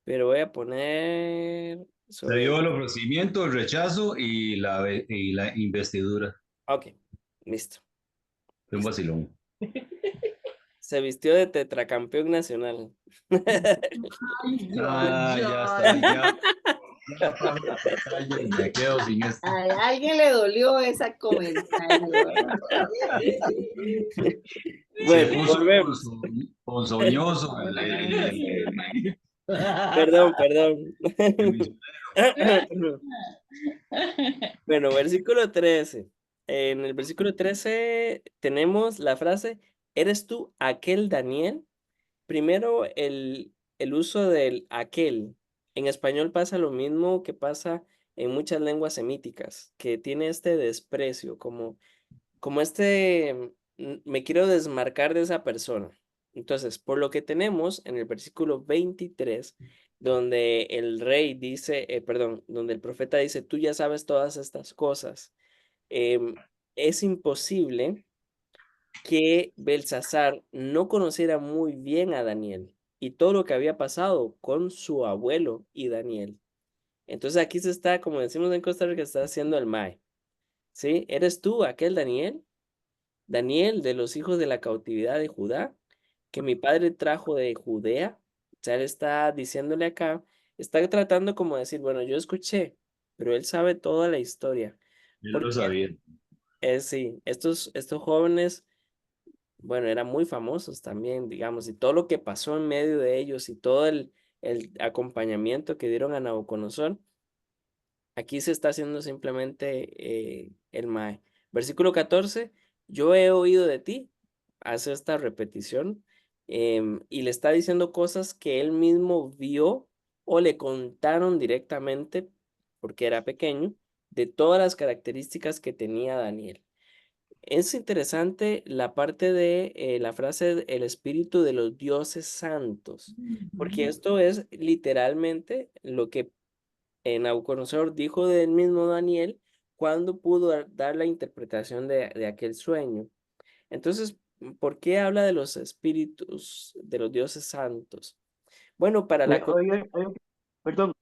pero voy a poner Se sobre dio el... el ofrecimiento, el rechazo y la investidura. Ok, listo. Fue un Listo. vacilón. Se vistió de tetracampeón nacional. Ya está, ya. Ya pago la pantalla y me quedo sin esto. A alguien le dolió ese comentario. Se Bueno, puso volvemos. ponzoñoso Perdón, perdón. el Bueno, versículo 13. En el versículo 13 tenemos la frase, ¿eres tú aquel Daniel? Primero, el uso del aquel. En español pasa lo mismo que pasa en muchas lenguas semíticas, que tiene este desprecio, como me quiero desmarcar de esa persona. Entonces, por lo que tenemos en el versículo 23, donde el rey dice, perdón, donde el profeta dice, tú ya sabes todas estas cosas. Es imposible que Belsasar no conociera muy bien a Daniel y todo lo que había pasado con su abuelo y Daniel. Entonces aquí se está, como decimos en Costa Rica, se está haciendo el mae. ¿Sí? ¿Eres tú aquel Daniel? Daniel de los hijos de la cautividad de Judá, que mi padre trajo de Judea. O sea, él está diciéndole acá, está tratando como decir, bueno, yo escuché, pero él sabe toda la historia. Yo lo Porque sabía. sí, estos jóvenes, bueno, eran muy famosos también, digamos, y todo lo que pasó en medio de ellos y todo el acompañamiento que dieron a Nabucodonosor, aquí se está haciendo simplemente el mae. Versículo 14, yo he oído de ti, hace esta repetición, y le está diciendo cosas que él mismo vio o le contaron directamente, porque era pequeño, de todas las características que tenía Daniel. Es interesante la parte de la frase el espíritu de los dioses santos, porque esto es literalmente lo que Nabucodonosor dijo del mismo Daniel cuando pudo dar la interpretación de aquel sueño. Entonces, ¿por qué habla de los espíritus de los dioses santos? Bueno, para la... Perdón,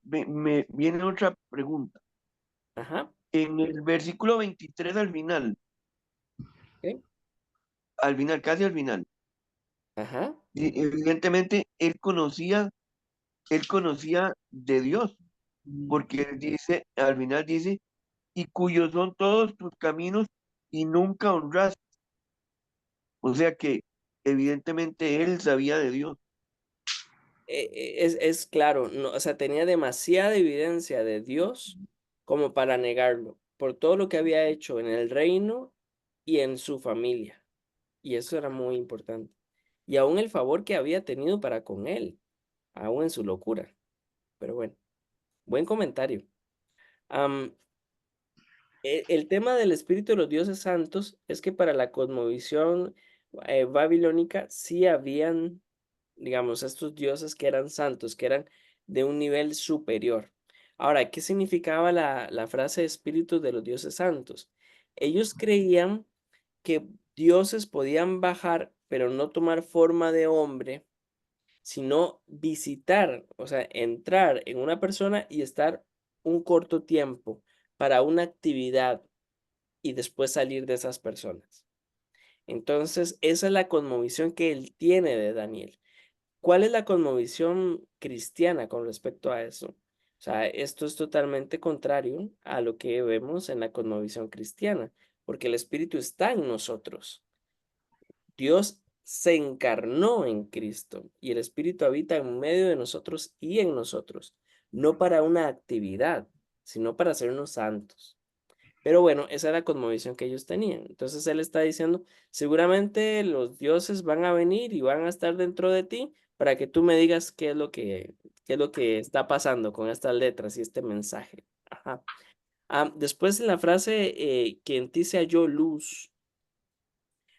me viene otra pregunta. Ajá, En el versículo 23 ¿ok? casi al final, Ajá, evidentemente él conocía de Dios, porque él dice, al final dice, y cuyos son todos tus caminos y nunca honraste. O sea que evidentemente él sabía de Dios. es claro, no, o sea, tenía demasiada evidencia de Dios como para negarlo, por todo lo que había hecho en el reino y en su familia. Y eso era muy importante. Y aún el favor que había tenido para con él, aún en su locura. Pero bueno, buen comentario. Am, el tema del espíritu de los dioses santos es que para la cosmovisión babilónica sí habían, digamos, estos dioses que eran santos, que eran de un nivel superior. Ahora, ¿qué significaba la frase espíritu de los dioses santos? Ellos creían que dioses podían bajar, pero no tomar forma de hombre, sino visitar, o sea, entrar en una persona y estar un corto tiempo para una actividad y después salir de esas personas. Entonces, esa es la cosmovisión que él tiene de Daniel. ¿Cuál es la cosmovisión cristiana con respecto a eso? O sea, esto es totalmente contrario a lo que vemos en la cosmovisión cristiana, porque el Espíritu está en nosotros. Dios se encarnó en Cristo y el Espíritu habita en medio de nosotros y en nosotros, no para una actividad, sino para hacernos santos. Pero bueno, esa era la cosmovisión que ellos tenían. Entonces él está diciendo, seguramente los dioses van a venir y van a estar dentro de ti para que tú me digas qué es lo que está pasando con estas letras y este mensaje. Ajá. Después en la frase que en ti se halló luz.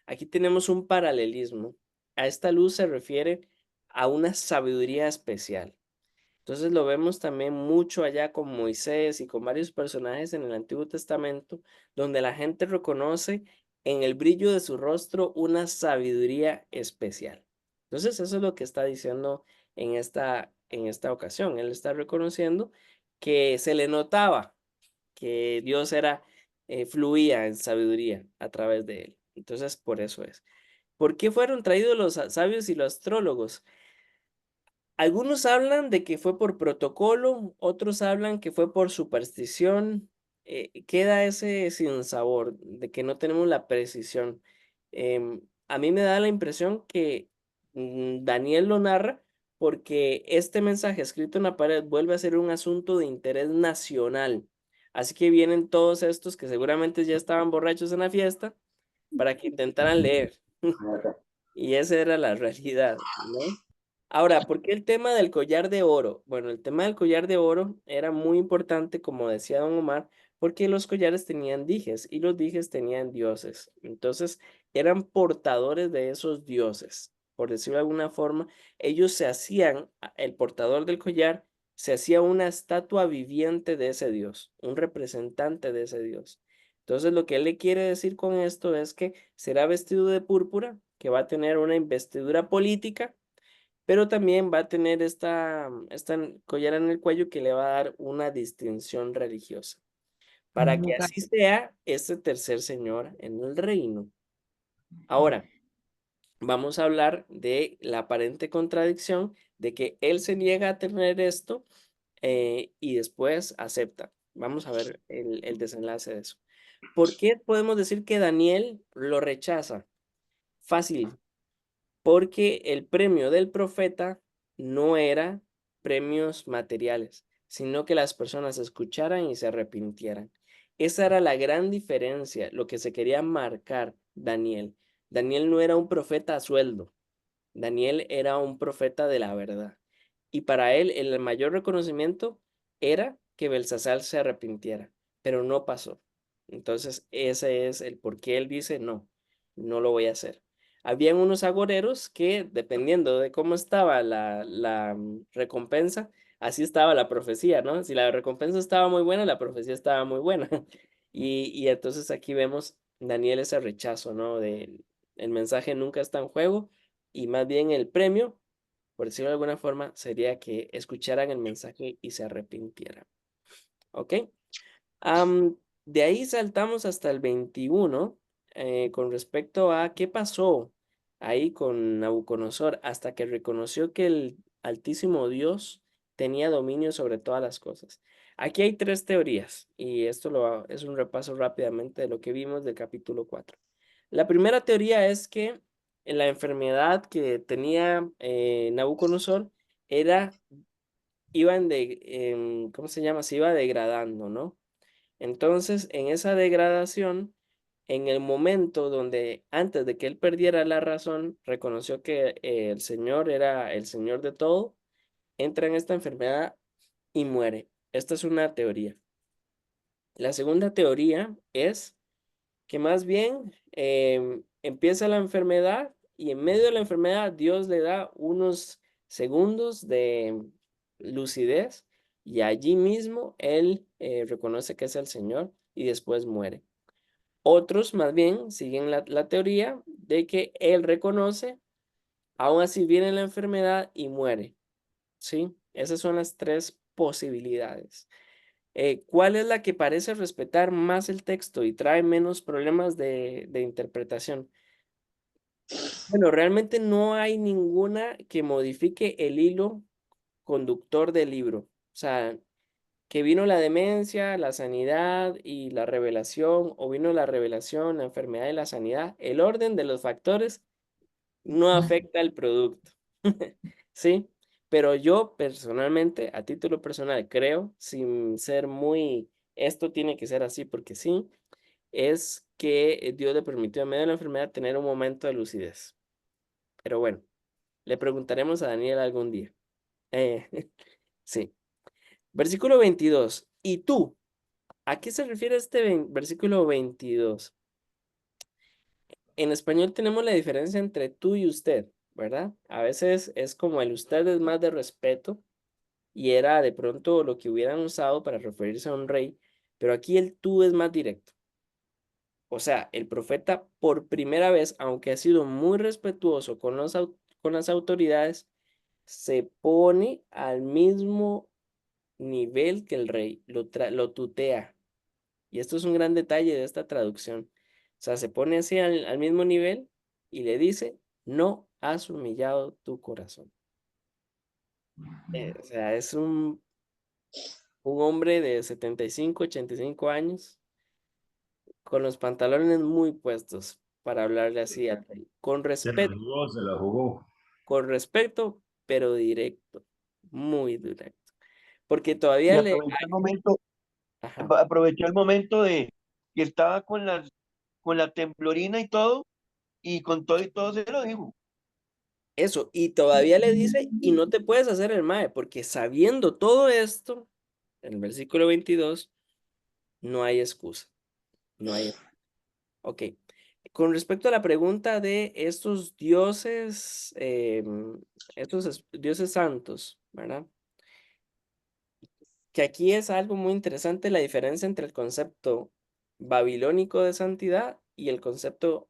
Aquí tenemos un paralelismo. A esta luz se refiere a una sabiduría especial. Entonces lo vemos también mucho allá con Moisés y con varios personajes en el Antiguo Testamento, donde la gente reconoce en el brillo de su rostro una sabiduría especial. Entonces eso es lo que está diciendo en esta ocasión. Él está reconociendo que se le notaba que Dios fluía en sabiduría a través de él. Entonces por eso es. ¿Por qué fueron traídos los sabios y los astrólogos? Algunos hablan de que fue por protocolo, otros hablan que fue por superstición. Queda ese sinsabor de que no tenemos la precisión. A mí me da la impresión que Daniel lo narra porque este mensaje escrito en la pared vuelve a ser un asunto de interés nacional. Así que vienen todos estos que seguramente ya estaban borrachos en la fiesta para que intentaran leer. Y esa era la realidad, ¿no? Ahora, ¿por qué el tema del collar de oro? Bueno, el tema del collar de oro era muy importante, como decía don Omar, porque los collares tenían dijes y los dijes tenían dioses. Entonces, eran portadores de esos dioses. por decirlo de alguna forma, ellos se hacían, el portador del collar, se hacía una estatua viviente de ese Dios, un representante de ese Dios. Entonces, lo que él le quiere decir con esto es que será vestido de púrpura, que va a tener una investidura política, pero también va a tener esta collar en el cuello que le va a dar una distinción religiosa, para Un que lugar. así sea este tercer señor en el reino. Ahora, vamos a hablar de la aparente contradicción de que él se niega a tener esto y después acepta. Vamos a ver el desenlace de eso. ¿Por qué podemos decir que Daniel lo rechaza? Fácil, porque el premio del profeta no era premios materiales, sino que las personas escucharan y se arrepintieran. Esa era la gran diferencia, lo que se quería marcar Daniel. Daniel no era un profeta a sueldo, Daniel era un profeta de la verdad. Y para él el mayor reconocimiento era que Belsasar se arrepintiera, pero no pasó. Entonces ese es el por qué él dice, no, no lo voy a hacer. Habían unos agoreros que, dependiendo de cómo estaba la recompensa, así estaba la profecía, ¿no? Si la recompensa estaba muy buena, la profecía estaba muy buena. Y entonces aquí vemos Daniel ese rechazo, ¿no? El mensaje nunca está en juego y más bien el premio, por decirlo de alguna forma, sería que escucharan el mensaje y se arrepintieran. ¿Ok? De ahí saltamos hasta el 21 con respecto a qué pasó ahí con Nabucodonosor hasta que reconoció que el Altísimo Dios tenía dominio sobre todas las cosas. Aquí hay tres teorías y esto es un repaso rápidamente de lo que vimos del capítulo 4. La primera teoría es que la enfermedad que tenía Nabucodonosor era, ¿cómo se llama? Se iba degradando, ¿no? Entonces, en esa degradación, en el momento donde antes de que él perdiera la razón, reconoció que el Señor era el Señor de todo, entra en esta enfermedad y muere. Esta es una teoría. La segunda teoría es que más bien empieza la enfermedad y en medio de la enfermedad Dios le da unos segundos de lucidez y allí mismo él reconoce que es el Señor y después muere. Otros más bien siguen la teoría de que él reconoce, aún así viene la enfermedad y muere. ¿Sí? Esas son las tres posibilidades. ¿Cuál es la que parece respetar más el texto y trae menos problemas de interpretación? Bueno, realmente no hay ninguna que modifique el hilo conductor del libro. O sea, que vino la demencia, la sanidad y la revelación, o vino la revelación, la enfermedad y la sanidad. El orden de los factores no afecta el producto. ¿Sí? Pero yo personalmente, a título personal, creo, sin ser muy, esto tiene que ser así porque sí, es que Dios le permitió en medio de la enfermedad tener un momento de lucidez. Pero bueno, le preguntaremos a Daniel algún día. Eh, sí. Versículo 22. ¿Y tú? ¿A qué se refiere este versículo 22? En español tenemos la diferencia entre tú y usted, ¿verdad? A veces es como el usted es más de respeto y era de pronto lo que hubieran usado para referirse a un rey, pero aquí el tú es más directo. O sea, el profeta por primera vez, aunque ha sido muy respetuoso con con las autoridades, se pone al mismo nivel que el rey, lo tutea. Y esto es un gran detalle de esta traducción. O sea, se pone así al mismo nivel y le dice, no has humillado tu corazón. O sea, es un hombre de 75, 85 años con los pantalones muy puestos para hablarle así al rey. Se la jugó. Con respeto, pero directo, muy directo. Porque Y todavía Ajá. aprovechó el momento de que estaba con la temblorina y todo, y con todo y todo se lo dijo. Eso, y todavía le dice, y no te puedes hacer el mae, porque sabiendo todo esto, en el versículo 22, no hay excusa, no hay. Ok, Con respecto a la pregunta de estos dioses, dioses santos, ¿verdad? Que aquí es algo muy interesante la diferencia entre el concepto babilónico de santidad y el concepto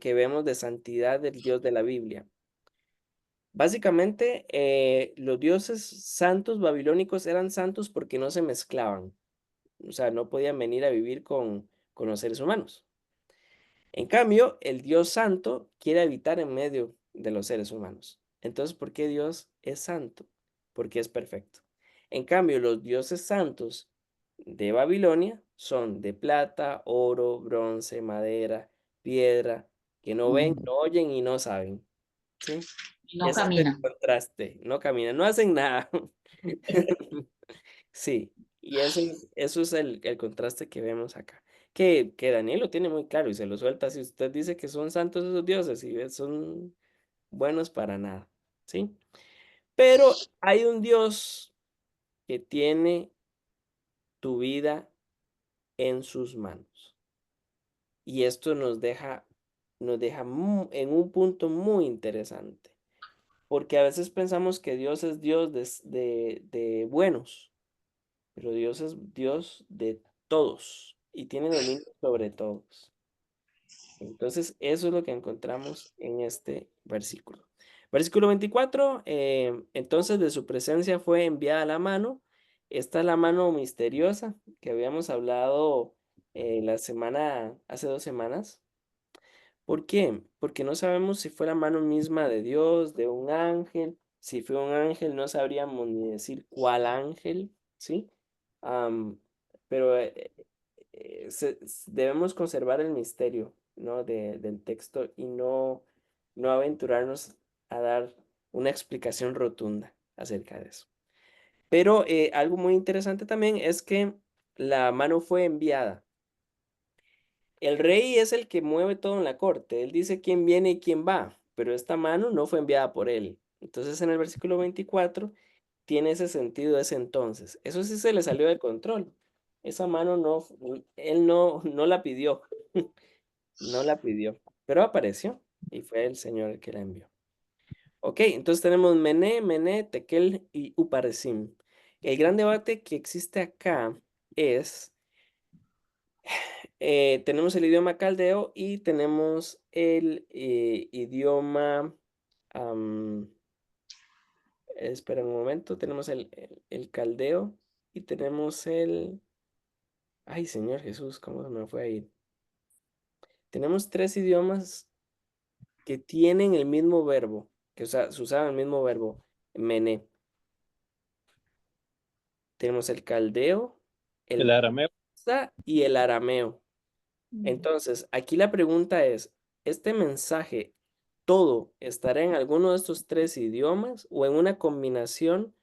que vemos de santidad del Dios de la Biblia. Básicamente, los dioses santos babilónicos eran santos porque no se mezclaban, o sea, no podían venir a vivir con los seres humanos. En cambio, el Dios santo quiere habitar en medio de los seres humanos. Entonces, ¿por qué Dios es santo? Porque es perfecto. En cambio, los dioses santos de Babilonia son de plata, oro, bronce, madera, piedra, que no ven, no oyen y no saben. ¿Sí? Y no Ese es el camina. contraste. No caminan, no hacen nada. Sí, y eso es el contraste que vemos acá. Que Daniel lo tiene muy claro y se lo suelta. Si usted dice que son santos esos dioses y son buenos para nada, ¿sí? Pero hay un Dios que tiene tu vida en sus manos. Y esto nos deja en un punto muy interesante. Porque a veces pensamos que Dios es Dios de buenos, pero Dios es Dios de todos y tiene dominio sobre todos. Entonces, eso es lo que encontramos en este versículo. Versículo 24, entonces de su presencia fue enviada la mano. Esta es la mano misteriosa que habíamos hablado hace 2 semanas. ¿Por qué? Porque no sabemos si fue la mano misma de Dios, de un ángel. Si fue un ángel, no sabríamos ni decir cuál ángel, ¿sí? Am, pero debemos conservar el misterio, ¿no? Del texto y no aventurarnos a dar una explicación rotunda acerca de eso. Pero algo muy interesante también es que la mano fue enviada. El rey es el que mueve todo en la corte. Él dice quién viene y quién va, pero esta mano no fue enviada por él. Entonces en el versículo 24 tiene ese sentido ese entonces. Eso sí se le salió de control. Esa mano no, él no la pidió, no la pidió, pero apareció y fue el Señor el que la envió. Ok, entonces tenemos Mené, Mené, Tekel y Uparesim. El gran debate que existe acá es tenemos el idioma caldeo y tenemos el idioma, am, espera un momento, tenemos el caldeo y tenemos ay Señor Jesús, ¿cómo se me fue a ir? Tenemos 3 idiomas que tienen el mismo verbo, que se usaban el mismo verbo, mené. Tenemos el caldeo, El el arameo. persa y el arameo. Entonces, aquí la pregunta es, ¿este mensaje todo estará en alguno de estos 3 idiomas o en una combinación,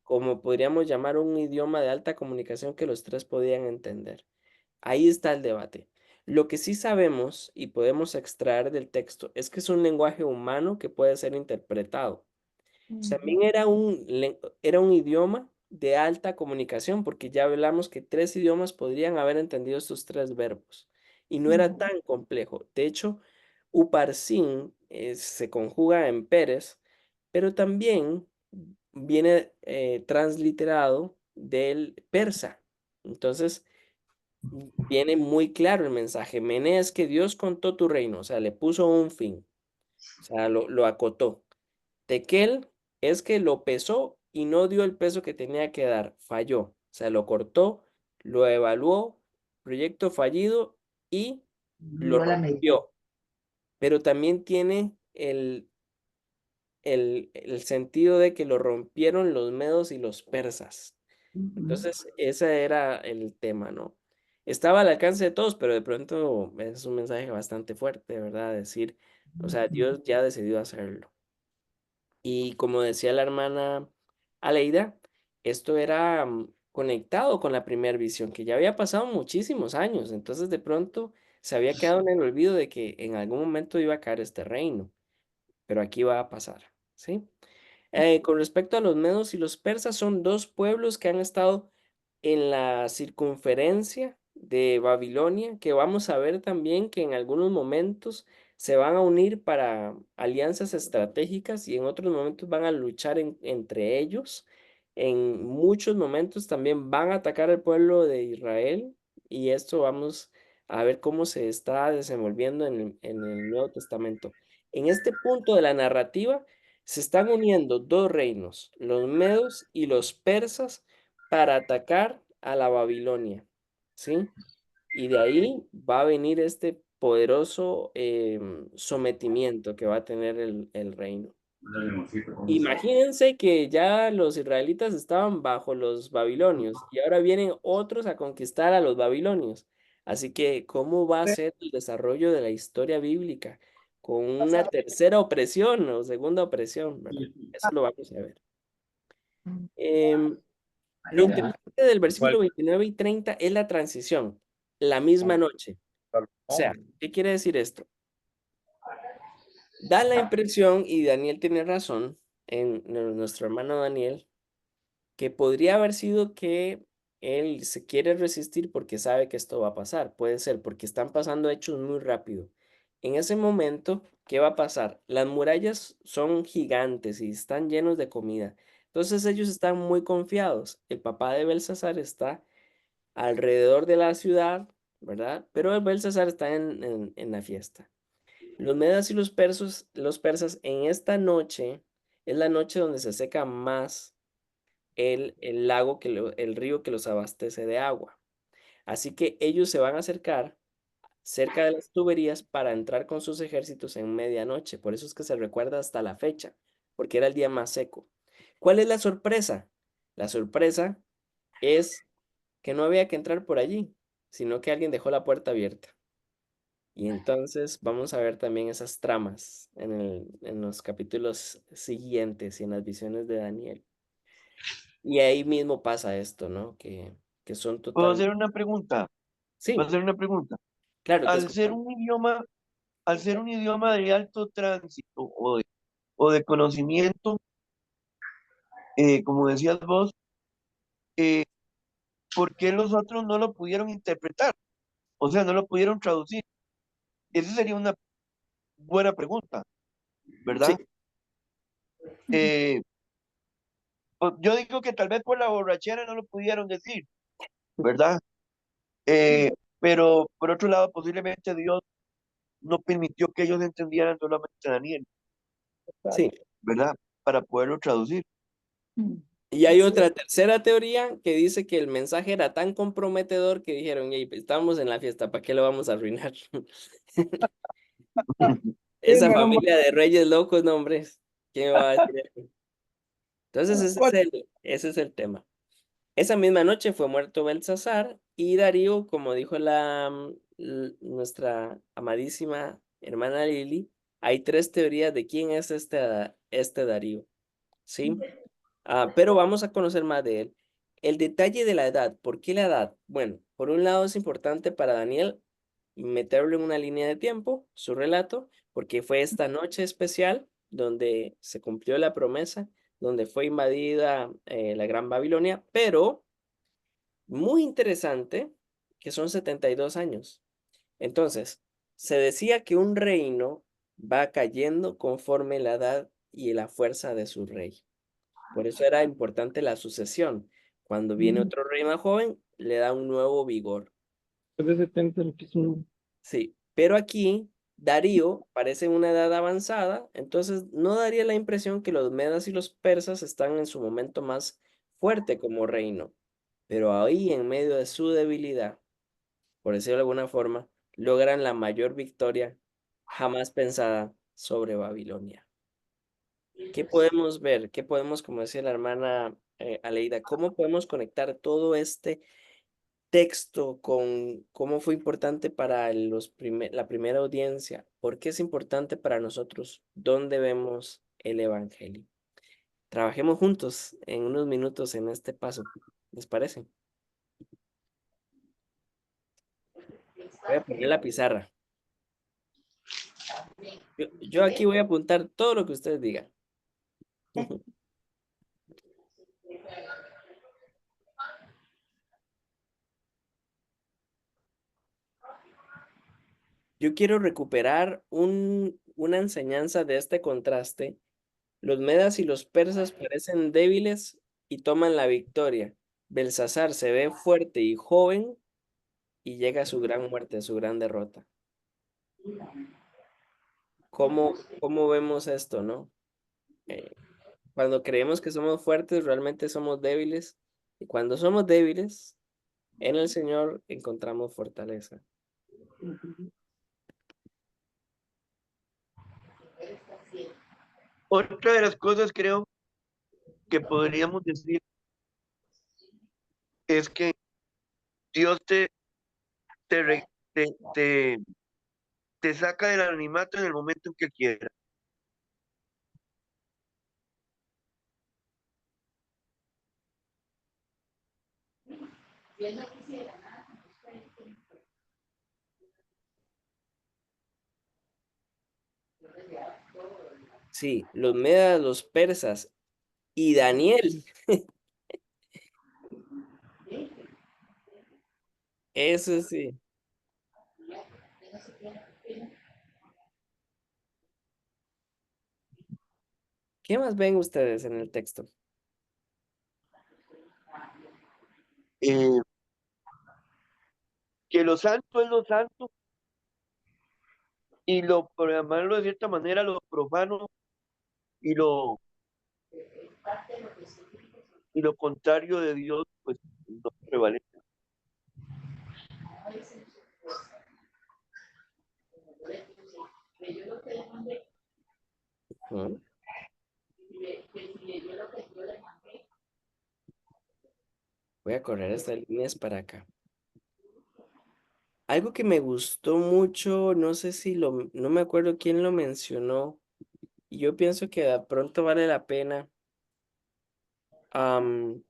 como podríamos llamar un idioma de alta comunicación que los 3 podían entender? Ahí está el debate. Lo que sí sabemos y podemos extraer del texto es que es un lenguaje humano que puede ser interpretado. También era un idioma de alta comunicación, porque ya hablamos que 3 idiomas podrían haber entendido estos 3 verbos. Y no era tan complejo. De hecho, Uparsin se conjuga en Pérez, pero también viene transliterado del persa. Entonces, viene muy claro el mensaje. Mené es que Dios contó tu reino, o sea, le puso un fin, o sea, lo acotó. Tekel es que lo pesó y no dio el peso que tenía que dar, falló, o sea, lo cortó, lo evaluó, proyecto fallido y lo No la medida. rompió. Pero también tiene el sentido de que lo rompieron los medos y los persas. Entonces, ese era el tema, ¿no? Estaba al alcance de todos, pero de pronto es un mensaje bastante fuerte, ¿verdad? Decir, o sea, Dios ya decidió hacerlo. Y como decía la hermana Aleida, esto era conectado con la primera visión, que ya había pasado muchísimos años, entonces de pronto se había quedado en el olvido de que en algún momento iba a caer este reino, pero aquí va a pasar, ¿sí? Con respecto a los medos y los persas, son 2 pueblos que han estado en la circunferencia de Babilonia, que vamos a ver también que en algunos momentos se van a unir para alianzas estratégicas y en otros momentos van a luchar entre ellos. En muchos momentos también van a atacar al pueblo de Israel y esto vamos a ver cómo se está desenvolviendo en el Nuevo Testamento. En este punto de la narrativa se están uniendo dos reinos, los medos y los persas, para atacar a la Babilonia, ¿sí? Y de ahí va a venir este poderoso sometimiento que va a tener el reino. Imagínense que ya los israelitas estaban bajo los babilonios y ahora vienen otros a conquistar a los babilonios. Así que, ¿cómo va a ser el desarrollo de la historia bíblica? Con una tercera opresión o segunda opresión, ¿verdad? Eso lo vamos a ver. Em, lo interesante del versículo 29 y 30 es la transición, la misma noche. O sea, ¿qué quiere decir esto? Da la impresión, y Daniel tiene razón, nuestro hermano Daniel, que podría haber sido que él se quiere resistir porque sabe que esto va a pasar. Puede ser porque están pasando hechos muy rápido. En ese momento, ¿qué va a pasar? Las murallas son gigantes y están llenos de comida. Entonces ellos están muy confiados. El papá de Belsasar está alrededor de la ciudad, ¿verdad? Pero el Belsasar está en la fiesta. Los medas y los persas en esta noche es la noche donde se seca más el lago, el río que los abastece de agua. Así que ellos se van a acercar cerca de las tuberías para entrar con sus ejércitos en medianoche. Por eso es que se recuerda hasta la fecha, porque era el día más seco. ¿Cuál es la sorpresa? La sorpresa es que no había que entrar por allí, sino que alguien dejó la puerta abierta. Y entonces vamos a ver también esas tramas en los capítulos siguientes y en las visiones de Daniel. Y ahí mismo pasa esto, ¿no? Que son ¿Puedo total. hacer una pregunta? ¿Puedo Sí, hacer una pregunta? claro, te Al ser escuchamos. un idioma, al ser un idioma de alto tránsito o de conocimiento, como decías vos, eh, ¿por qué los otros no lo pudieron interpretar? O sea, no lo pudieron traducir. Esa sería una buena pregunta, Sí, ¿verdad? Eh, pues yo digo que tal vez por la borrachera no lo pudieron decir, ¿verdad? Eh, pero por otro lado, posiblemente Dios no permitió que ellos entendieran solamente a Daniel, sí. ¿verdad? Para poderlo traducir. Y hay otra tercera teoría que dice que el mensaje era tan comprometedor que dijeron, "Ey, estamos en la fiesta, ¿para qué lo vamos a arruinar?" Sí, Esa no era muy familia de reyes locos, no, hombre, ¿quién me va a decir eso? Entonces ese es el tema. Esa misma noche fue muerto Belsasar y Darío, como dijo nuestra amadísima hermana Lili, hay tres teorías de quién es este Darío, ¿sí? Pero vamos a conocer más de él. El detalle de la edad, ¿por qué la edad? Bueno, por un lado es importante para Daniel meterlo en una línea de tiempo, su relato, porque fue esta noche especial donde se cumplió la promesa, donde fue invadida la Gran Babilonia, pero muy interesante que son 72 años. Entonces, se decía que un reino va cayendo conforme la edad y la fuerza de su rey. Por eso era importante la sucesión. Cuando viene otro rey más joven, le da un nuevo vigor. Después de 70 lo que es un... Sí, pero aquí Darío parece una edad avanzada, entonces no daría la impresión que los medas y los persas están en su momento más fuerte como reino, pero ahí en medio de su debilidad, por decirlo de alguna forma, logran la mayor victoria jamás pensada sobre Babilonia. ¿Qué podemos ver? ¿Qué podemos, como decía la hermana Aleida, cómo podemos conectar todo este texto con cómo fue importante para la primera audiencia? ¿Por qué es importante para nosotros? ¿Dónde vemos el Evangelio? Trabajemos juntos en unos minutos en este paso. ¿Les parece? Voy a poner la pizarra. Yo aquí voy a apuntar todo lo que ustedes digan. Yo quiero recuperar una enseñanza de este contraste. Los medas y los persas parecen débiles y toman la victoria. Belsasar se ve fuerte y joven y llega a su gran muerte, a su gran derrota. ¿Cómo vemos esto, no? Cuando creemos que somos fuertes, realmente somos débiles. Y cuando somos débiles, en el Señor encontramos fortaleza. Otra de las cosas creo que podríamos decir es que Dios te, re- te, te, te saca del anonimato en el momento en que quiera. Sí, los medas, los persas y Daniel. Eso sí. ¿Qué más ven ustedes en el texto? Eh, que lo santo es lo santo y por llamarlo de cierta manera, lo profano y lo contrario de Dios, pues no prevalece. Ujú. Voy a correr estas líneas para acá. Algo que me gustó mucho, no sé si no me acuerdo quién lo mencionó, y yo pienso que de pronto vale la pena am,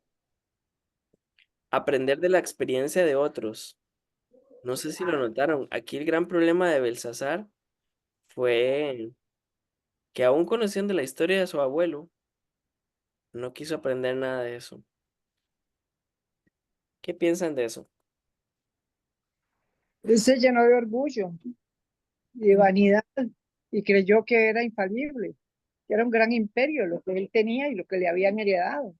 aprender de la experiencia de otros. No sé si lo notaron. Aquí el gran problema de Belsasar fue que aún conociendo la historia de su abuelo, no quiso aprender nada de eso. ¿Qué piensan de eso? Él se llenó de orgullo y de vanidad y creyó que era infalible, que era un gran imperio lo que él tenía y lo que le habían heredado.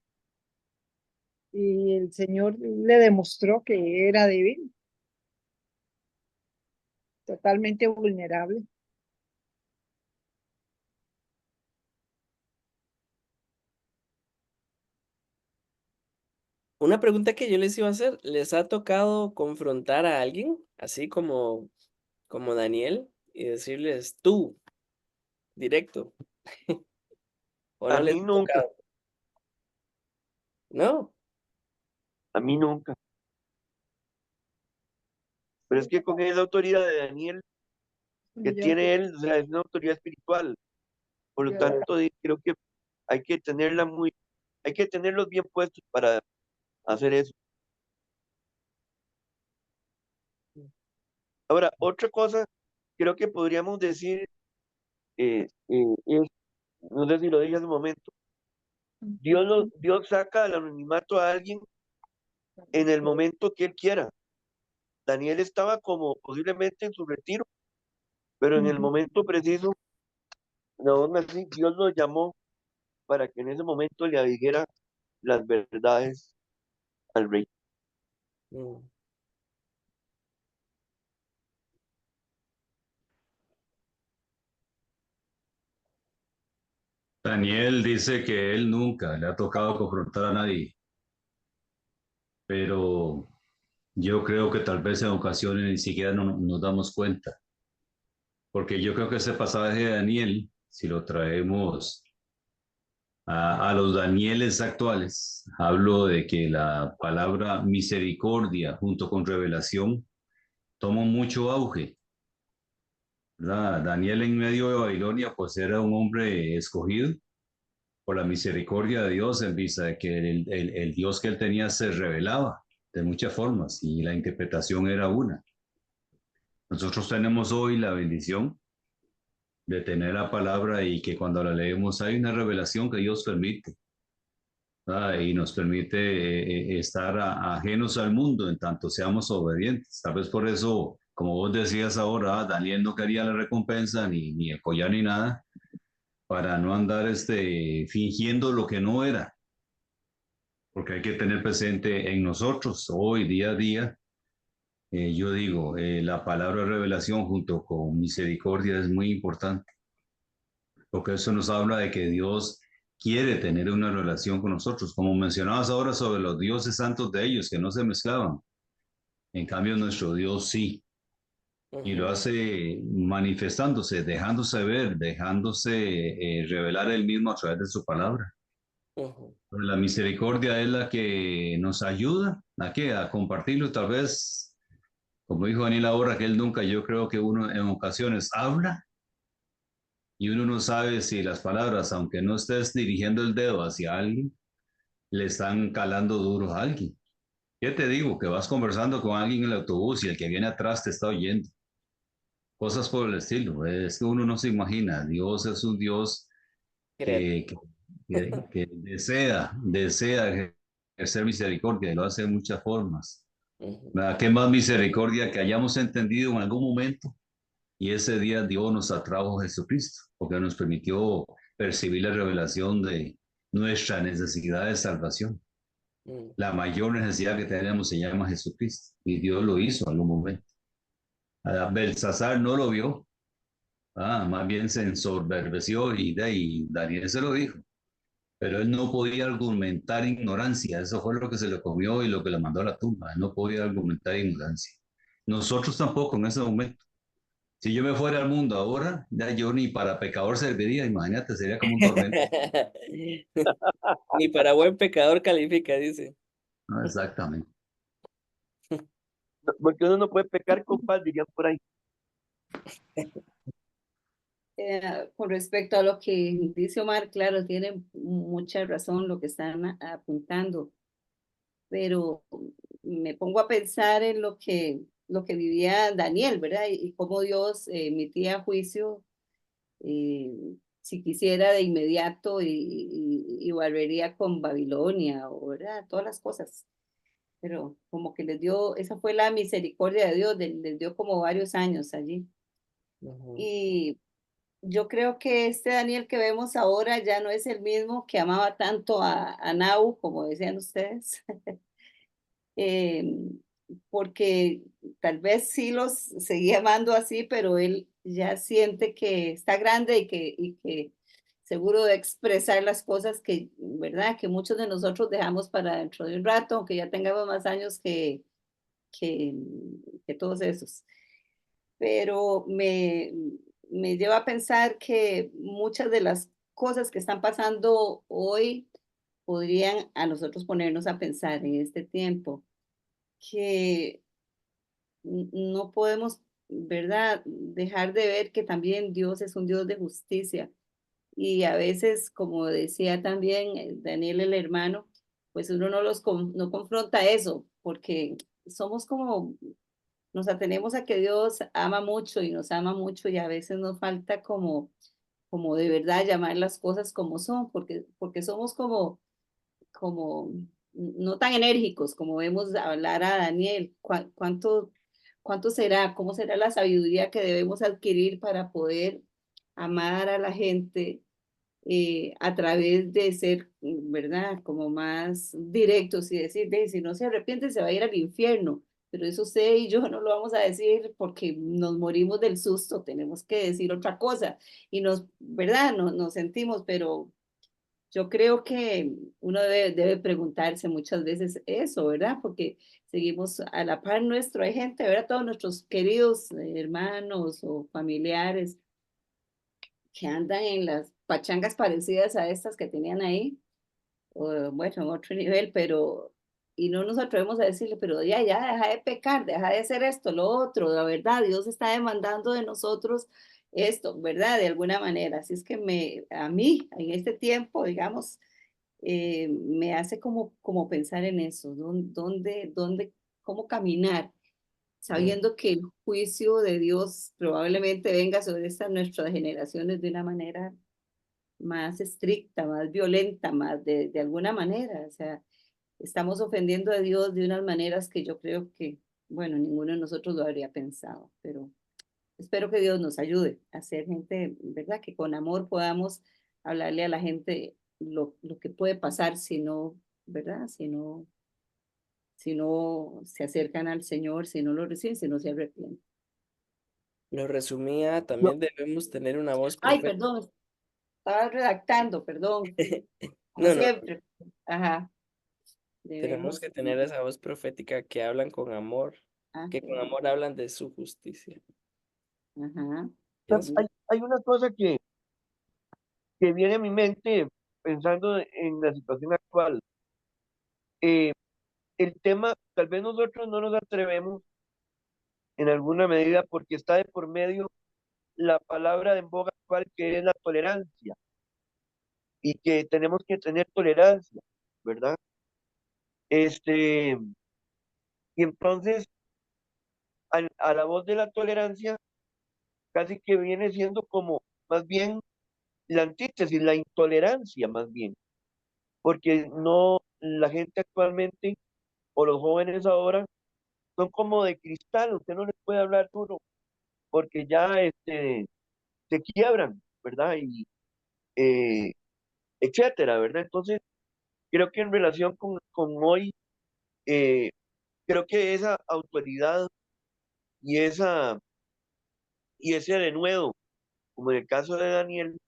Y el Señor le demostró que era débil, totalmente vulnerable. Una pregunta que yo les iba a hacer, ¿les ha tocado confrontar a alguien, así como Daniel, y decirles tú, directo? ¿O A no les mí ha nunca, tocado? ¿No? a mí nunca. Pero es que con esa autoridad de Daniel que Yo, tiene él, o sea, es una autoridad espiritual. Por lo tanto, creo que hay que hay que tenerlos bien puestos para hacer eso. Ahora, otra cosa, creo que podríamos decir, es, no sé si lo dije hace un momento, Dios saca del anonimato a alguien en el momento que él quiera. Daniel estaba como posiblemente en su retiro, pero en el momento preciso, aún así, Dios lo llamó para que en ese momento le dijera las verdades al rey. Mm. Daniel dice que él nunca le ha tocado confrontar a nadie, pero yo creo que tal vez en ocasiones ni siquiera nos damos cuenta, porque yo creo que ese pasaje de Daniel, si lo traemos a los Danieles actuales, hablo de que la palabra misericordia junto con revelación toma mucho auge, ¿verdad? Daniel en medio de Babilonia pues era un hombre escogido por la misericordia de Dios en vista de que el Dios que él tenía se revelaba de muchas formas y la interpretación era una. Nosotros tenemos hoy la bendición de tener la palabra y que cuando la leemos hay una revelación que Dios permite, ¿verdad? Y nos permite estar ajenos al mundo en tanto seamos obedientes. Tal vez por eso como vos decías ahora, Daniel no quería la recompensa, ni el collar, ni nada, para no andar fingiendo lo que no era, porque hay que tener presente en nosotros, hoy, día a día. Yo digo, la palabra revelación junto con misericordia es muy importante, porque eso nos habla de que Dios quiere tener una relación con nosotros, como mencionabas ahora sobre los dioses santos de ellos, que no se mezclaban. En cambio, nuestro Dios sí, y lo Ujú, hace manifestándose, dejándose ver, dejándose revelar él mismo a través de su palabra. ujú, Pero la misericordia es la que nos ayuda a qué, a compartirlo, tal vez, como dijo Daniel ahora, que él nunca, yo creo que uno en ocasiones habla y uno no sabe si las palabras, aunque no estés dirigiendo el dedo hacia alguien, le están calando duro a alguien. ¿Qué te digo? Que vas conversando con alguien en el autobús y el que viene atrás te está oyendo. Cosas por el estilo. Es que uno no se imagina. Dios es un Dios que, creativo. que desea ejercer misericordia y lo hace de muchas formas. Ujú, ¿Verdad? ¿Qué más misericordia que hayamos entendido en algún momento? Y ese día Dios nos atrajo a Jesucristo, porque nos permitió percibir la revelación de nuestra necesidad de salvación. ujú. La mayor necesidad que tenemos se llama Jesucristo, y Dios lo hizo en algún momento. Belsasar no lo vio, más bien se ensoberbeció y de ahí Daniel se lo dijo, pero él no podía argumentar ignorancia, eso fue lo que se le comió y lo que le mandó a la tumba, él no podía argumentar ignorancia. Nosotros tampoco en ese momento. Si yo me fuera al mundo ahora, ya yo ni para pecador serviría, imagínate, sería como un tormento. Ni para buen pecador califica, dice. No, exactamente. Porque uno no puede pecar con paz, dirían por ahí. Con respecto a lo que dice Omar, claro, tiene mucha razón lo que están apuntando, pero me pongo a pensar en lo que vivía Daniel, ¿verdad? Y cómo Dios emitía juicio eh, si quisiera de inmediato y barrería con Babilonia, ¿verdad? Todas las cosas. Pero como que les dio, esa fue la misericordia de Dios, les dio como varios años allí. Ujú, Y yo creo que este Daniel que vemos ahora ya no es el mismo que amaba tanto a Nabu, como decían ustedes, eh, porque tal vez sí los seguía amando así, pero él ya siente que está grande y que seguro de expresar las cosas que, ¿verdad? Que muchos de nosotros dejamos para dentro de un rato, aunque ya tengamos más años que, que todos esos. Pero me lleva a pensar que muchas de las cosas que están pasando hoy podrían a nosotros ponernos a pensar en este tiempo, que no podemos, ¿verdad?, dejar de ver que también Dios es un Dios de justicia. Y a veces, como decía también Daniel el hermano, pues uno no confronta eso, porque somos como nos atenemos a que Dios ama mucho y nos ama mucho y a veces nos falta como de verdad llamar las cosas como son, porque somos como no tan enérgicos como vemos hablar a Daniel. ¿Cuánto será? ¿Cómo será la sabiduría que debemos adquirir para poder amar a la gente a través de ser, ¿verdad? Como más directos y decir, "Ve, si no se arrepiente se va a ir al infierno"? Pero eso usted y yo no lo vamos a decir porque nos morimos del susto, tenemos que decir otra cosa y ¿verdad? Nos sentimos, pero yo creo que uno debe preguntarse muchas veces eso, ¿verdad? Porque seguimos a la par nuestro, hay gente, ¿verdad? Todos nuestros queridos hermanos o familiares que andan en las pachangas parecidas a estas que tenían ahí, o bueno, en otro nivel, pero, y no nos atrevemos a decirle, pero ya, deja de pecar, deja de hacer esto, lo otro, la verdad, Dios está demandando de nosotros esto, ¿verdad? De alguna manera. Así es que a mí, en este tiempo, digamos, me hace como pensar en eso, cómo caminar, ujú, sabiendo que el juicio de Dios probablemente venga sobre estas nuestras generaciones de una manera más estricta, más violenta, más de alguna manera. O sea, estamos ofendiendo a Dios de unas maneras que yo creo que bueno, ninguno de nosotros lo habría pensado, pero espero que Dios nos ayude a ser gente, ¿verdad? Que con amor podamos hablarle a la gente lo que puede pasar si no, ¿verdad? Si no se acercan al Señor, si no lo reciben, si no se arrepienten. Lo resumía, Yo, también debemos tener una voz Ay, profética. perdón, estaba redactando, perdón, como No, no, siempre. Ajá, tenemos debemos. que tener esa voz profética que hablan con amor, que con Ajá, amor hablan de su justicia. ajá, Pienso, hay una cosa que viene a mi mente pensando en la situación actual. Eh, el tema, tal vez nosotros no nos atrevemos en alguna medida porque está de por medio la palabra en boga actual que es la tolerancia y que tenemos que tener tolerancia, ¿verdad? Este, y entonces a la voz de la tolerancia casi que viene siendo como más bien la antítesis, la intolerancia más bien, porque no, la gente actualmente o los jóvenes ahora son como de cristal, usted no les puede hablar duro porque ya se quiebran, ¿verdad? Y eh, etcétera, ¿verdad? Entonces, creo que en relación con hoy, eh, creo que esa autoridad y y ese denuedo, como en el caso de Daniel,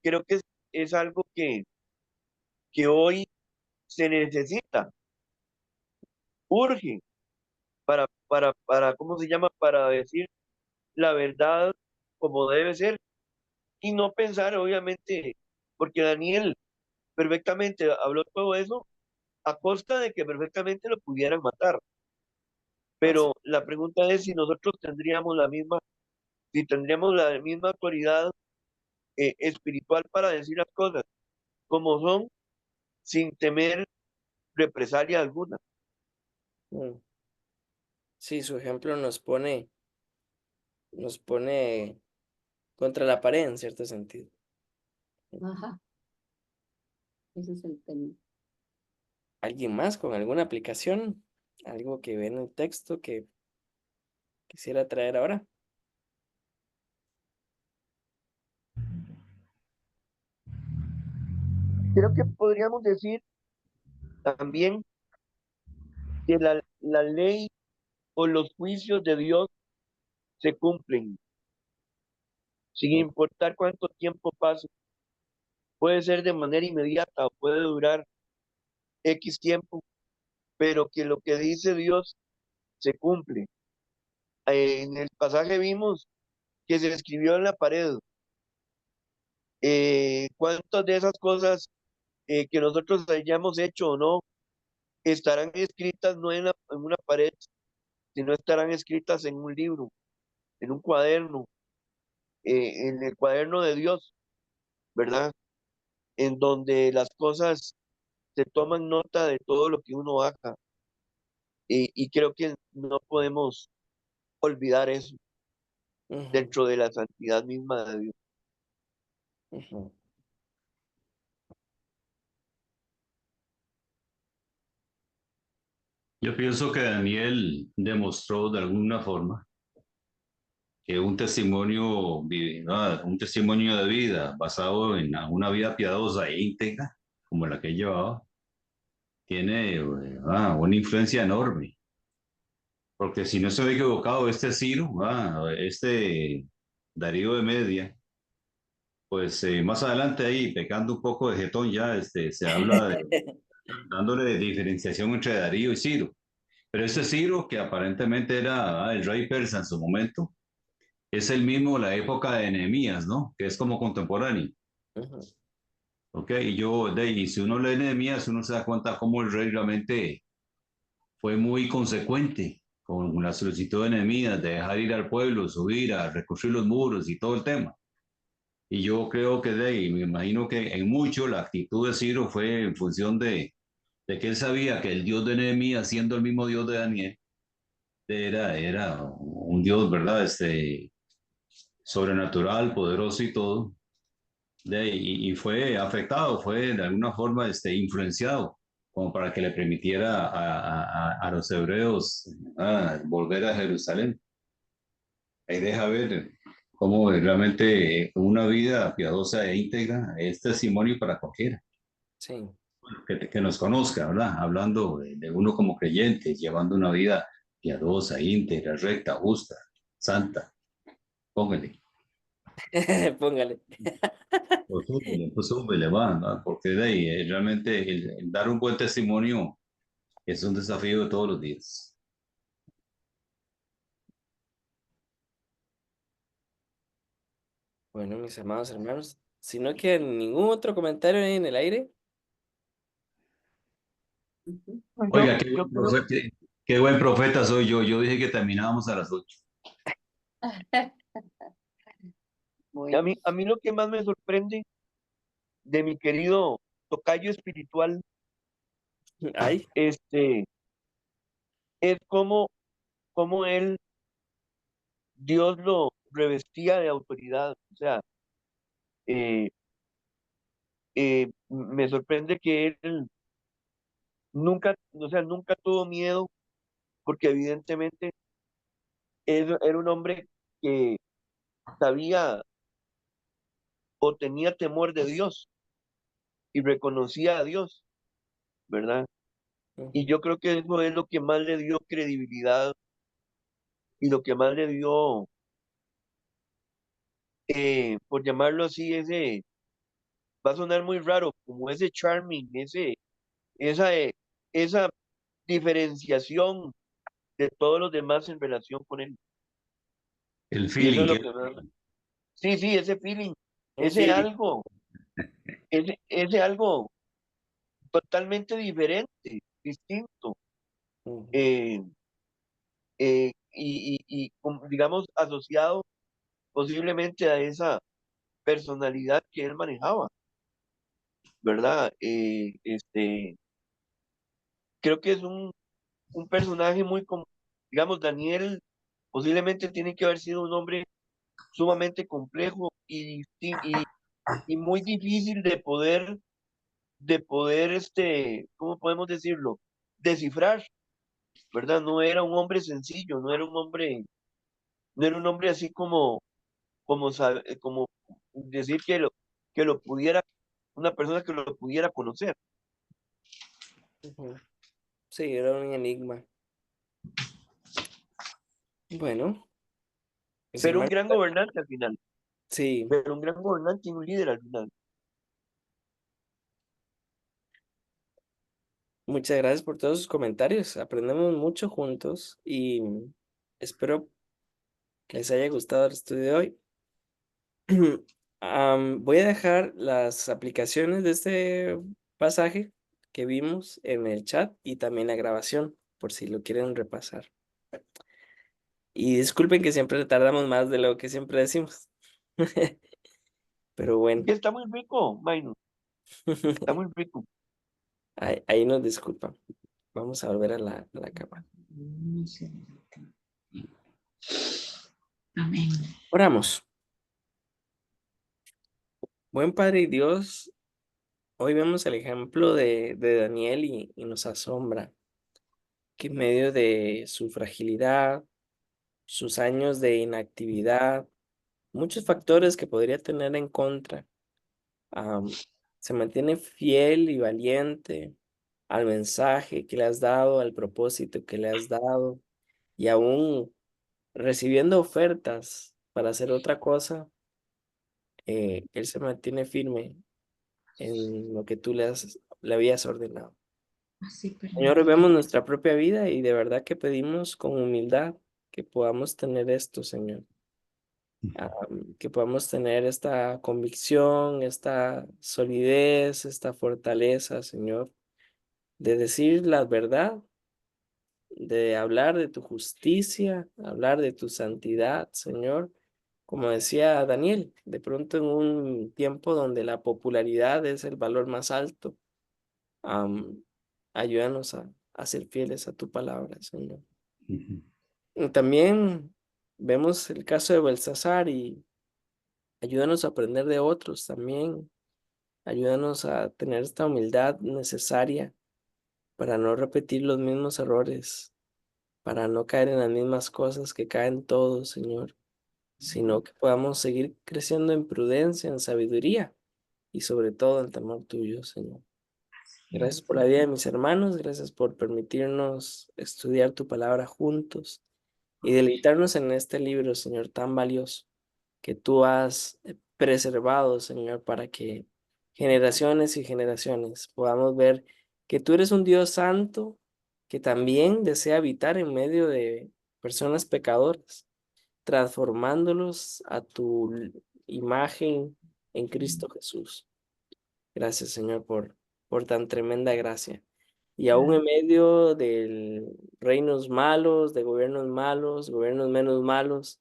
creo que es algo que hoy se necesita, urge ¿cómo se llama? Para decir la verdad como debe ser y no pensar, obviamente, porque Daniel perfectamente habló todo eso a costa de que perfectamente lo pudieran matar. así, Pero la pregunta es si nosotros tendríamos si tendríamos la misma autoridad espiritual para decir las cosas como son, sin temer represalia alguna. mm, sí, su ejemplo nos pone contra la pared en cierto sentido. Ajá, ese es el tema. ¿Alguien más con alguna aplicación? Algo que ve en el texto que quisiera traer ahora. Creo que podríamos decir también que la ley o los juicios de Dios se cumplen, sin Mm, importar cuánto tiempo pase. Puede ser de manera inmediata o puede durar X tiempo, pero que lo que dice Dios se cumple. En el pasaje vimos que se escribió en la pared. ¿Cuántas de esas cosas que nosotros hayamos hecho o no estarán escritas no en una pared, sino estarán escritas en un libro, en un cuaderno, en el cuaderno de Dios, ¿verdad? En donde las cosas se toman nota de todo lo que uno haga. Y creo que no podemos olvidar eso ujú, dentro de la santidad misma de Dios. ujú. Yo pienso que Daniel demostró de alguna forma que un testimonio de vida basado en una vida piadosa e íntegra, como la que él llevaba, tiene una influencia enorme. Porque si no estoy equivocado, este Ciro, este Darío de Media, pues más adelante ahí, pecando un poco de jetón ya, se habla de dándole diferenciación entre Darío y Ciro. Pero este Ciro, que aparentemente era el rey persa en su momento, es el mismo la época de Nehemías, ¿no? Que es como contemporáneo. Ujú, ¿Ok? Y si uno lee Nehemías, uno se da cuenta cómo el rey realmente fue muy consecuente con la solicitud de Nehemías de dejar ir al pueblo, subir, a reconstruir los muros y todo el tema. Y yo creo que de ahí, me imagino que en mucho la actitud de Ciro fue en función de que él sabía que el Dios de Nehemías, siendo el mismo Dios de Daniel, era un Dios, ¿verdad? Sobrenatural, poderoso y todo. Y fue afectado, fue de alguna forma influenciado como para que le permitiera a los hebreos volver a Jerusalén. Ahí deja ver cómo realmente una vida piadosa e íntegra es testimonio para cualquiera Sí. que nos conozca, ¿verdad? Hablando de uno como creyente, llevando una vida piadosa, íntegra, recta, justa, santa. Póngale. Póngale. Pues súbele, va, ¿no? Porque de ahí realmente el dar un buen testimonio es un desafío de todos los días. Bueno, mis amados hermanos, si no queda ningún otro comentario ahí en el aire, Ujú. Oiga, Yo creo, qué buen profeta soy yo. Yo dije que terminábamos a las 8. Bueno, a mí lo que más me sorprende de mi querido tocayo espiritual, ay, es cómo él, Dios lo revestía de autoridad. O sea, eh, me sorprende que él nunca, o sea, nunca tuvo miedo, porque evidentemente era un hombre que sabía o tenía temor de Dios y reconocía a Dios, ¿verdad? Y ujú, yo creo que eso es lo que más le dio credibilidad y lo que más le dio, por llamarlo así, va a sonar muy raro, como ese charming, esa, esa diferenciación de todos los demás en relación con él. El Y eso es feeling. lo que más. Sí, sí, ese feeling, un ese feeling. algo, ese algo totalmente diferente, distinto, Ujú, eh, digamos, asociado posiblemente a esa personalidad que él manejaba, ¿verdad? Creo que es un personaje digamos, Daniel posiblemente tiene que haber sido un hombre sumamente complejo y muy difícil de poder, ¿cómo podemos decirlo? Descifrar, ¿verdad? No era un hombre sencillo, no era un hombre así como decir que lo pudiera, una persona que lo pudiera conocer, ujú. Sí, era un enigma. Bueno, mis pero un hermanos, gran gobernante al final, sí, pero un gran gobernante y un líder al final. muchas gracias por todos sus comentarios. Aprendemos mucho juntos y espero que les haya gustado el estudio de hoy. Voy a dejar las aplicaciones de este pasaje que vimos en el chat y también la grabación, por si lo quieren repasar. Y disculpen que siempre tardamos más de lo que siempre decimos. Pero bueno, Que está muy rico, Maynard, está muy rico. ahí nos disculpan. Vamos a volver a la cama. Amén. Oramos. Buen Padre y Dios, hoy vemos el ejemplo de Daniel y nos asombra que en medio de su fragilidad, sus años de inactividad, muchos factores que podría tener en contra, am, se mantiene fiel y valiente al mensaje que le has dado, al propósito que le has dado, y aún recibiendo ofertas para hacer otra cosa, él se mantiene firme en lo que tú le habías ordenado. Así Señor, hoy permite. vemos nuestra propia vida y de verdad que pedimos con humildad que podamos tener esto, Señor. Que podamos tener esta convicción, esta solidez, esta fortaleza, Señor, de decir la verdad, de hablar de tu justicia, hablar de tu santidad, Señor. Como decía Daniel, de pronto en un tiempo donde la popularidad es el valor más alto, am, ayúdanos a ser fieles a tu palabra, Señor. Y también vemos el caso de Belsasar y ayúdanos a aprender de otros también. Ayúdanos a tener esta humildad necesaria para no repetir los mismos errores, para no caer en las mismas cosas que caen todos, Señor, sino que podamos seguir creciendo en prudencia, en sabiduría y sobre todo en temor tuyo, Señor. Gracias por la vida de mis hermanos, gracias por permitirnos estudiar tu palabra juntos y deleitarnos en este libro, Señor, tan valioso que tú has preservado, Señor, para que generaciones y generaciones podamos ver que tú eres un Dios santo que también desea habitar en medio de personas pecadoras, transformándolos a tu imagen en Cristo Jesús. Gracias, Señor, por tan tremenda gracia. Y aún en medio de reinos malos, de gobiernos menos malos,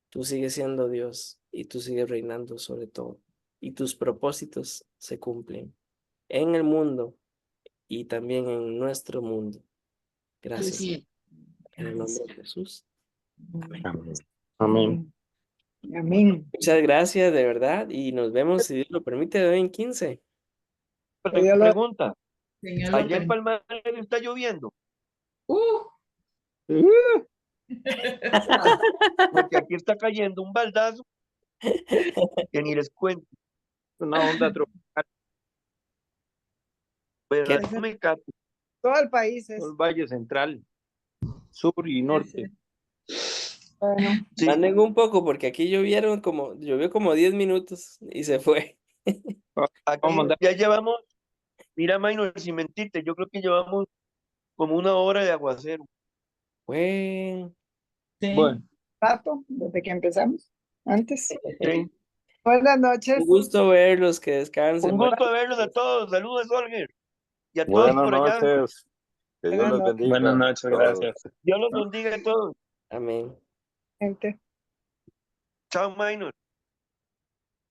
tú sigues siendo Dios y tú sigues reinando sobre todo. Y tus propósitos se cumplen en el mundo y también en nuestro mundo. Gracias. Sí. En el nombre de Jesús. Amén. Amén. Amén. Muchas gracias, de verdad. Y nos vemos, si Dios lo permite, de hoy en 15. Que Dios lo- Pregunta, Señor, lo ¿allá en permite. Palmares está lloviendo? Porque aquí está cayendo un baldazo que ni les cuento. Una onda tropical, Pero ¿Qué? no me capo. todo el país es. el Valle Central, Sur y Norte. Bueno, Sí, Manden un poco, porque aquí llovió como 10 minutos y se fue. aquí Vamos a mandar. ya llevamos, mira, Maynor, sin mentirte, yo creo que llevamos como 1 hora de aguacero. Bueno, Sí. Bueno, rato, desde que empezamos, antes. Sí. Buenas un noches. gusto verlos, que descansen. Un gusto verlos a todos. Saludos, Olger. Y a todos Buenas por allá. noches. Que Dios Buenas les noches, bendiga. Buenas noches, a todos. gracias. Dios los bendiga a todos. Amén. gente. Chao, Maynor.